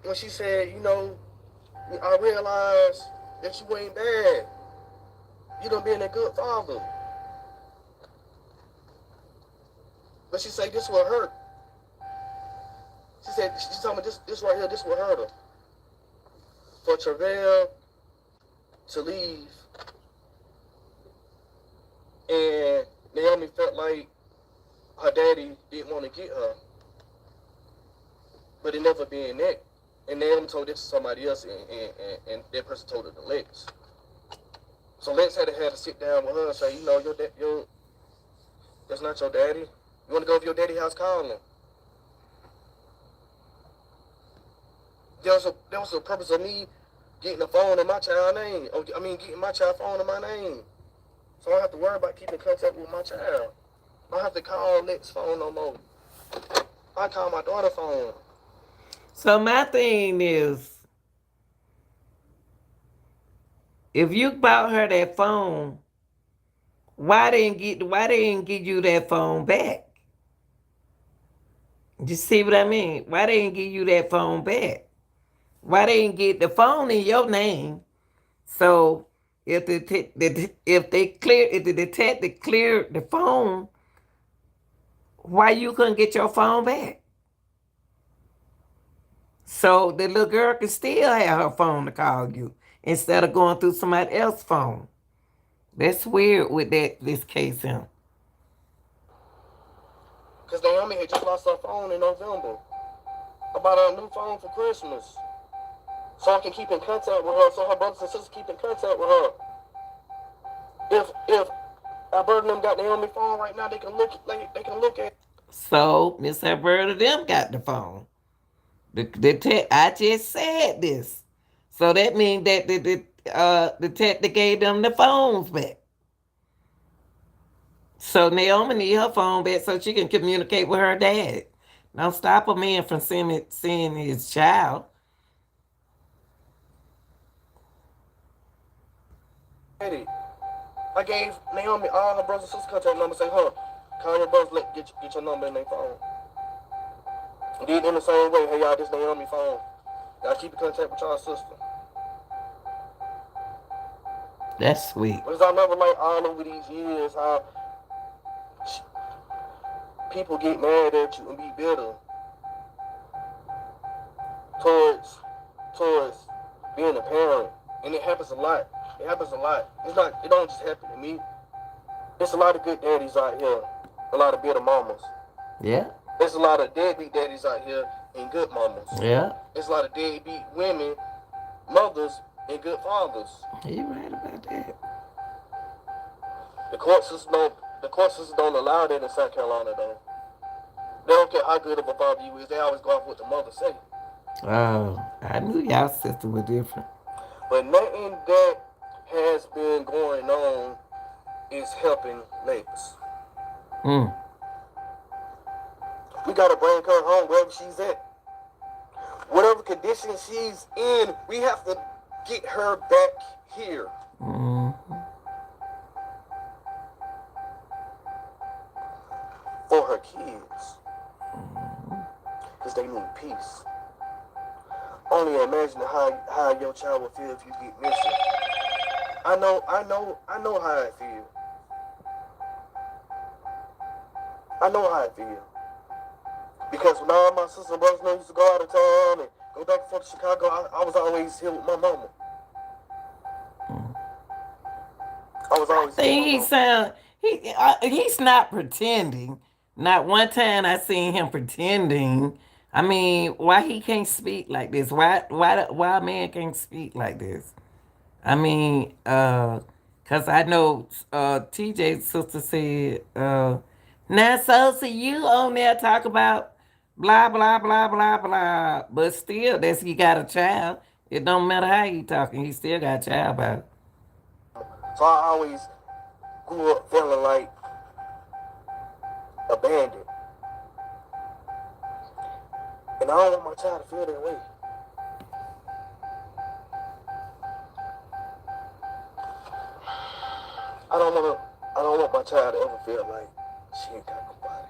when she said, I realized that you ain't bad. You done been a good father. But she said this will hurt. She told me this right here, this will hurt her. For Travell to leave and Naomi felt like her daddy didn't want to get her. But it never been that. And Naomi told this to somebody else and that person told it to Lex. So Lex had to sit down with her and say, that's not your daddy. You want to go to your daddy's house, call him. There was a purpose of me getting the phone in my child's name. Getting my child's phone in my name. So I don't have to worry about keeping contact with my child. I don't have to call Lex's phone no more. I call my daughter's phone.
So my thing is, if you bought her that phone, Why they didn't give you that phone back? You see what I mean? Why they didn't give you that phone back? Why they didn't get the phone in your name? So if the detective cleared the phone, why you couldn't get your phone back? So the little girl can still have her phone to call you instead of going through somebody else's phone. That's weird with this case here.
Because Naomi had just lost her phone in November. I bought her a new phone for Christmas. So I can keep in contact with her, so her brothers and sisters keep in contact with her. If Alberta and them got Naomi phone right now, they can look at.
So Miss Alberta them got the phone. I just said this. So that means that the detective gave them the phones back. So Naomi need her phone back so she can communicate with her dad. Don't stop a man from seeing his child.
It. I gave Naomi all her brothers and sisters contact numbers. Say, huh, call your brothers, get your number in their phone. Did in the same way. Hey y'all, this Naomi phone. Y'all keep in contact with y'all sister.
That's sweet.
Because I never like all over these years how people get mad at you and be bitter towards towards being a parent, and it happens a lot. It happens a lot. It don't just happen to me. There's a lot of good daddies out here, a lot of bitter mamas.
Yeah.
There's a lot of deadbeat daddies out here and good mamas.
Yeah.
There's a lot of deadbeat women, mothers, and good fathers.
You right about that.
The court system don't allow that in South Carolina though. They don't care how good of a father you is. They always go off what the mother say.
Oh, I knew y'all sister was different.
But nothing that has been going on is helping Lex.
Mm.
We gotta bring her home wherever she's at. Whatever condition she's in, we have to get her back here.
Mm.
For her kids. Because they need peace. Only imagine how your child will feel if you get missing. I know how it feels. I know how it feels. Because when all my sisters and brothers used to go out of town and go back and forth to Chicago, I was always here with my mama. I was
I
always here with
think
my
he
mama.
sound he's not pretending. Not one time I seen him pretending. I mean, why he can't speak like this? Why a man can't speak like this? I mean, cause I know TJ's sister said, now so you on there talk about blah blah blah blah blah, but still that's he got a child. It don't matter how he talking, he still got a child about it.
So I always grew up feeling like abandoned. And I don't want my child to feel that way. I don't want my child to ever feel like she ain't got nobody.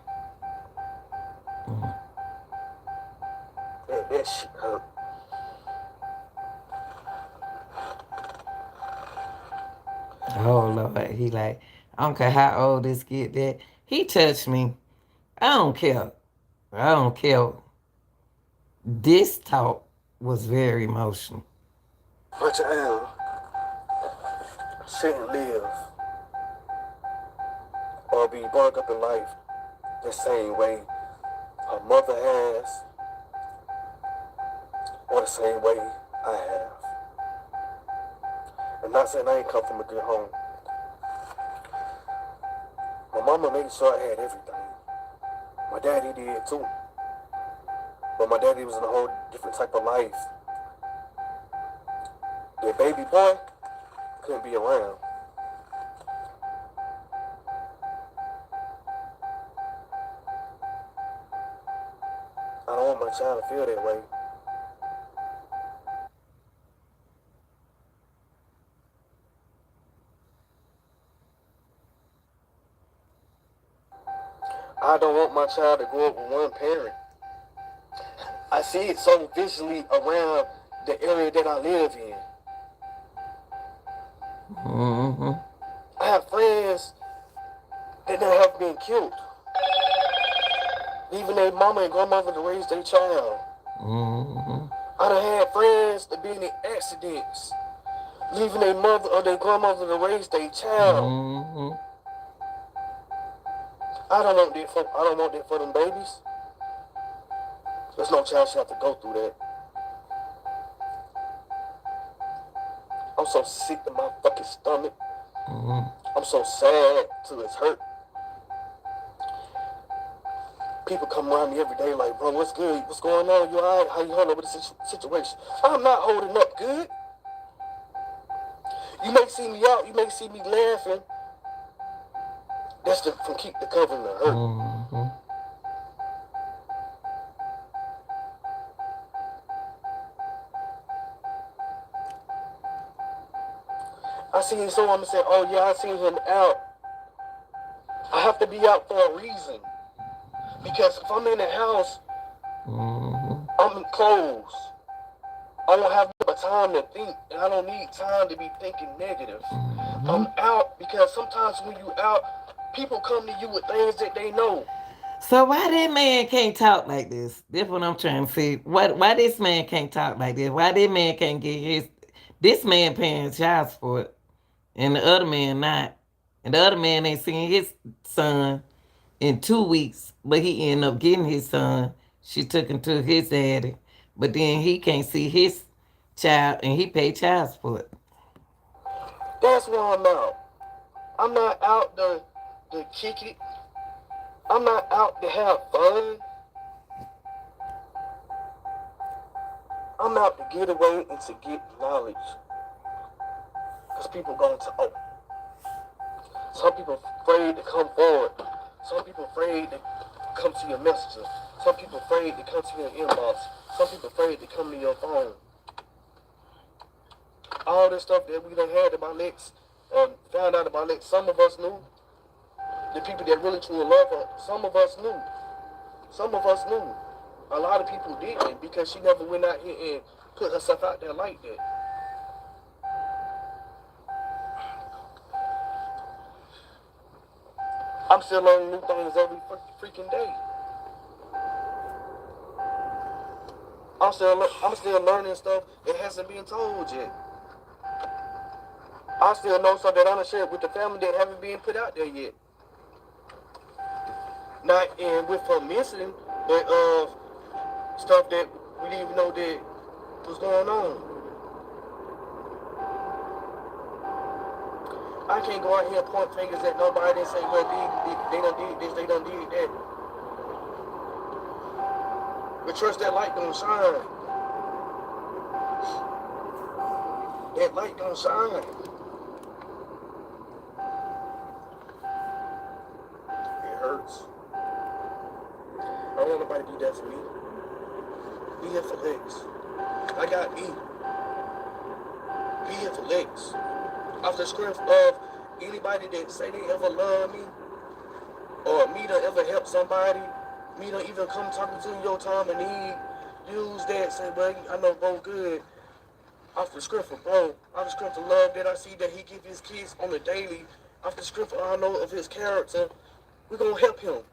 That shit hurt.
Oh Lord, he like, I don't care how old this kid that he touched me. I don't care. I don't care. This talk was very emotional.
My child shouldn't live or be brought up in life the same way her mother has or the same way I have. I'm not saying I ain't come from a good home. My mama made sure I had everything. My daddy did too. But my daddy was in a whole different type of life. The baby boy couldn't be around. I don't want my child to feel that way. my child to grow up with one parent. I see it so visually around the area that I live in.
Mm-hmm.
I have friends that have been killed, leaving their mama and grandmother to raise their child.
Mm-hmm.
I done had friends that been in accidents, leaving their mother or their grandmother to raise their child.
Mm-hmm.
I don't want that for them babies. There's no child should have to go through that. I'm so sick to my fucking stomach.
Mm-hmm.
I'm so sad till it's hurt. People come around me every day like, bro, what's good? What's going on? You alright? How you holding up with the situation? I'm not holding up good. You may see me out. You may see me laughing. That's from keep the covering the hurt.
Mm-hmm.
I seen someone say, oh yeah, I seen him out. I have to be out for a reason. Because if I'm in the house,
Mm-hmm.
I'm closed. I don't have time to think, and I don't need time to be thinking negative.
Mm-hmm.
I'm out because sometimes when you out, people come to you with things that they know.
So why that man can't talk like this? That's what I'm trying to see. Why this man can't talk like this? Why this man can't get his this man paying child support and the other man not? And the other man ain't seen his son in 2 weeks, but he ended up getting his son. She took him to his daddy, but then he can't see his child and he paid child support.
That's why I'm out. I'm not out to kick it. I'm not out to have fun. I'm out to get away and to get knowledge. Because people going to, oh, some people afraid to come forward. Some people afraid to come to your messenger. Some people afraid to come to your inbox. Some people afraid to come to your phone. All this stuff that we done had about Lex, found out about Lex, some of us knew. The people that really truly love her, some of us knew. Some of us knew. A lot of people didn't because she never went out here and put herself out there like that. I'm still learning new things every freaking day. I'm still learning stuff that hasn't been told yet. I still know stuff that I'm shared with the family that haven't been put out there yet. Not and with her missing, but stuff that we didn't even know that was going on. I can't go out here and point fingers at nobody and say, well, they done did this, they done did that. But trust that light don't shine. That light don't shine. It hurts. I don't want nobody to do that for me. Be here for Lex. I got me. Be here for Lex. Off the script of anybody that say they ever love me, or me to ever help somebody, me to even come talking to you your time and need, use that, say, well, I know bro good. Off the script for bro, off the script of love that I see that he give his kids on the daily, off the script I know of his character, we're gonna help him.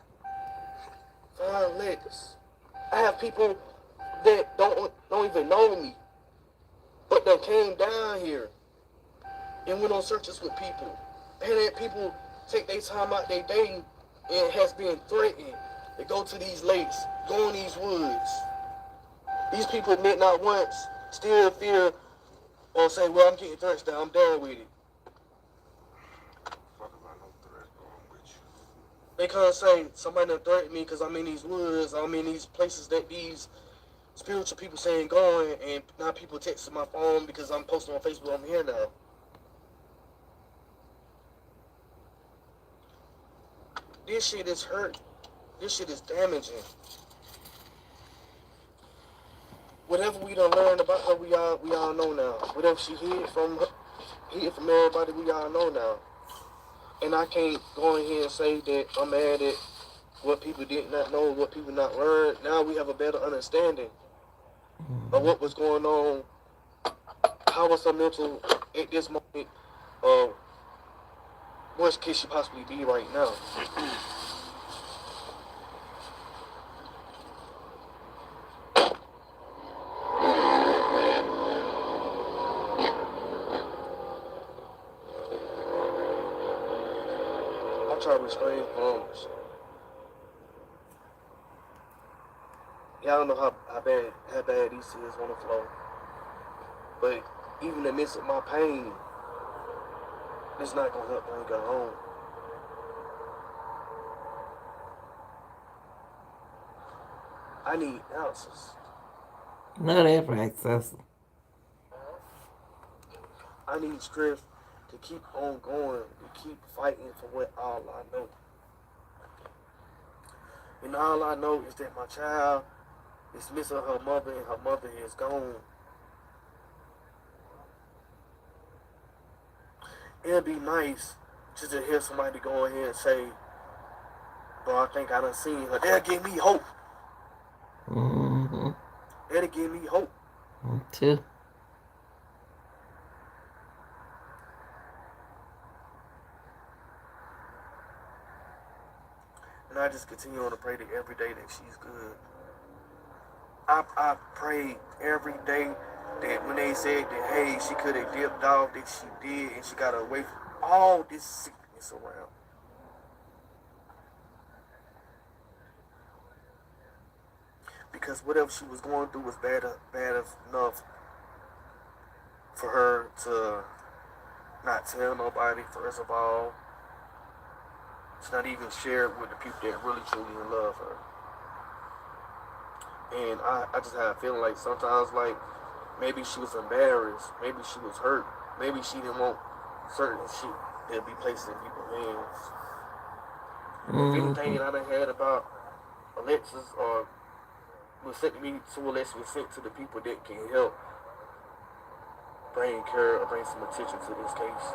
Find Lex. I have people that don't even know me, but that came down here and went on searches with people. And had people take their time out their day and has been threatened to go to these lakes, go in these woods. These people admit not once, still fear or say, well, I'm getting threats down, I'm down with it.
Fuck about no threat going with you.
They can't say somebody done threatened me because I'm in these woods, I'm in these places that these spiritual people saying going, and now people texting my phone because I'm posting on Facebook, I'm here now. This shit is hurt. This shit is damaging. Whatever we done learned about her, we all know now. Whatever she hid from everybody, we all know now. And I can't go in here and say that I'm mad at what people did not know, what people not learn. Now we have a better understanding of what was going on, how was her mental at this moment, of what could she possibly be right now. I try to restrain farmers. Y'all don't know how bad these is on the floor. But even in the midst of my pain, it's not gonna help bring her home. I need answers.
No, that's right, Cecil.
I need strength to keep on going, to keep fighting for what all I know. And all I know is that my child is missing her mother and her mother is gone. It'd be nice just to hear somebody go ahead and say, bro, I think I done seen her. That'll give me hope.
Mm-hmm.
That'll give me hope.
Me too.
And I just continue on to pray that every day that she's good. I prayed every day that when they said that, hey, she could have dipped off, that she did, and she got away from all this sickness around. Because whatever she was going through was bad enough for her to not tell nobody, first of all, to not even share it with the people that really truly love her. And I just had a feeling like sometimes, like, maybe she was embarrassed, maybe she was hurt, maybe she didn't want certain shit to be placed in people's hands. If anything I done had about Alexis or was sent to me to Alexis was sent to the people that can help bring care or bring some attention to this case.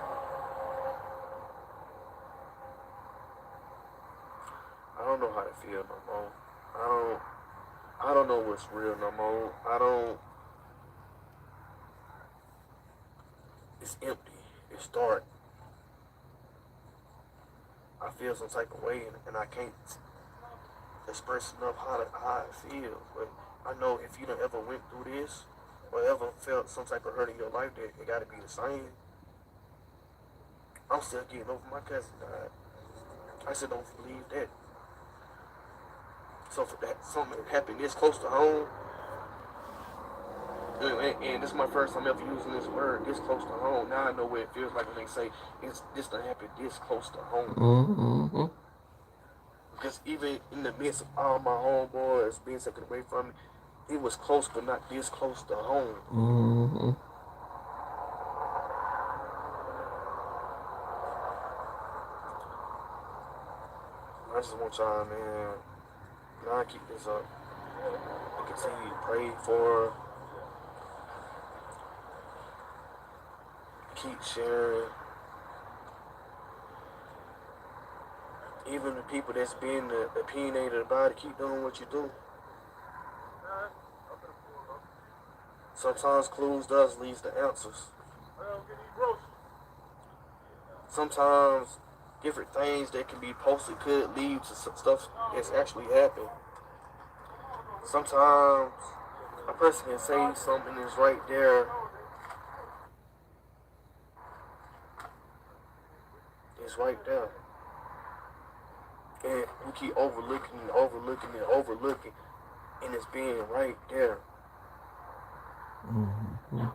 I don't know how to feel no more. I don't know what's real no more. It's empty. It's dark. I feel some type of way and I can't express enough how it feels. But I know if you done ever went through this or ever felt some type of hurt in your life, that it gotta be the same. I'm still getting over my cousin died. I still don't believe that. So for that something happened this close to home, and this is my first time ever using this word, this close to home. Now I know what it feels like when they say this done happened this close to home.
Mm-hmm.
Because even in the midst of all my homeboys being taken away from me, it was close, but not this close to home.
Mm-hmm.
I just want y'all, man, y'all keep this up. And continue to pray for her. Keep sharing. Even the people that's being opinionated about it, keep doing what you do. Sometimes clues does leads to answers. Sometimes different things that can be posted could lead to some stuff that's actually happened. Sometimes a person can say something that's right there. It's right there. And we keep overlooking and overlooking and overlooking, and it's being right there.
Mm-hmm.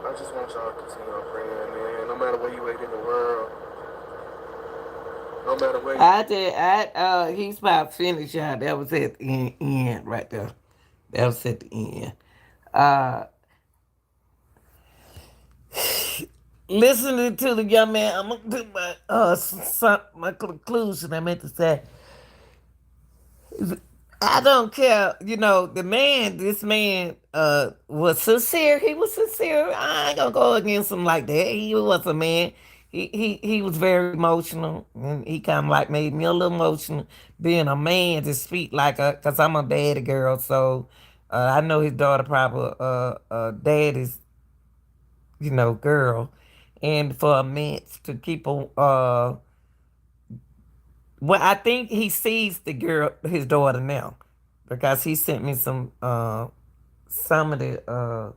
I just want y'all to continue on praying, man. No matter where you at in the world, no matter where you,
He's about finished, y'all. That was at the end right there. That was at the end. Uh, Listening to the young man, I'm gonna do my conclusion. I meant to say, I don't care. You know, this man, was sincere. He was sincere. I ain't gonna go against him like that. He was a man. he was very emotional, and he kind of like made me a little emotional being a man to speak like a, cause I'm a daddy girl, so I know his daughter probably daddy's girl, and for a man to keep a well, I think he sees the girl, his daughter now, because he sent me some of the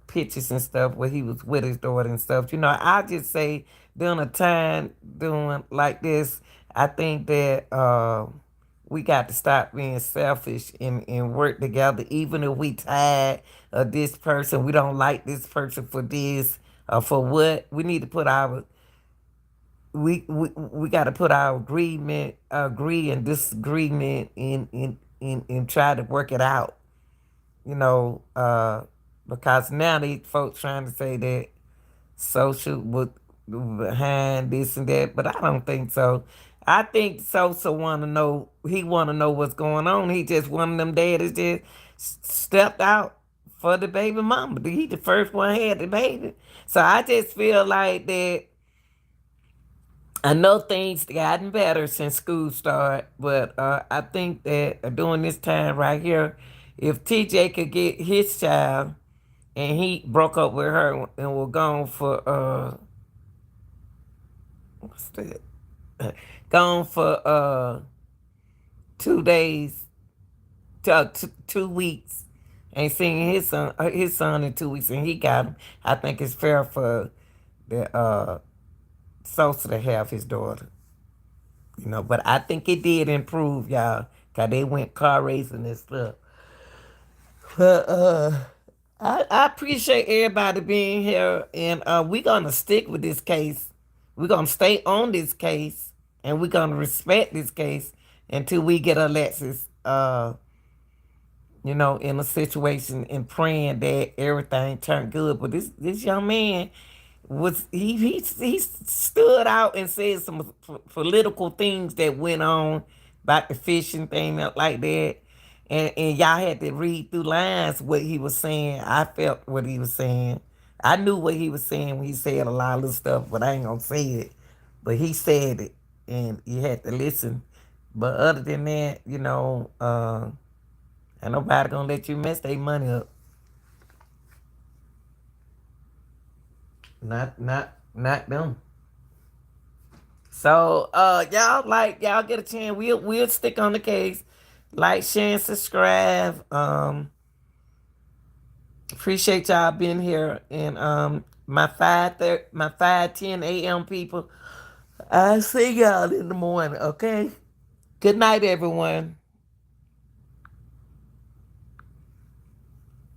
pictures and stuff where he was with his daughter and stuff. I just say during a time doing like this, I think that we got to stop being selfish and work together. Even if we tired of this person, we don't like this person for this or for what. We need to put our we got to put our agree and disagreement in try to work it out. You know, because now these folks trying to say that social was behind this and that, but I don't think so. I think Sosa want to know. He want to know what's going on. He just one of them daddies just stepped out for the baby mama. He the first one had the baby, so I just feel like that. I know things gotten better since school started, but I think that during this time right here, if TJ could get his child and he broke up with her and was gone for what's that? Gone for 2 days, 2 weeks, ain't seen his son in 2 weeks, and he got him. I think it's fair for the Sosa to have his daughter. But I think it did improve, y'all, cause they went car racing and stuff. But I appreciate everybody being here, and we're gonna stick with this case. We're gonna stay on this case, and we're gonna respect this case until we get Alexis, in a situation and praying that everything turned good. But this young man he stood out and said some political things that went on about the fishing thing like that, and y'all had to read through lines what he was saying. I felt what he was saying. I knew what he was saying when he said a lot of stuff, but I ain't gonna say it. But he said it, and you had to listen. But other than that, ain't nobody gonna let you mess their money up. Not them. So y'all get a chance. We'll stick on the case. Like, share, and subscribe. Appreciate y'all being here. And my 5:10 a.m. people. I'll see y'all in the morning, okay? Good night, everyone.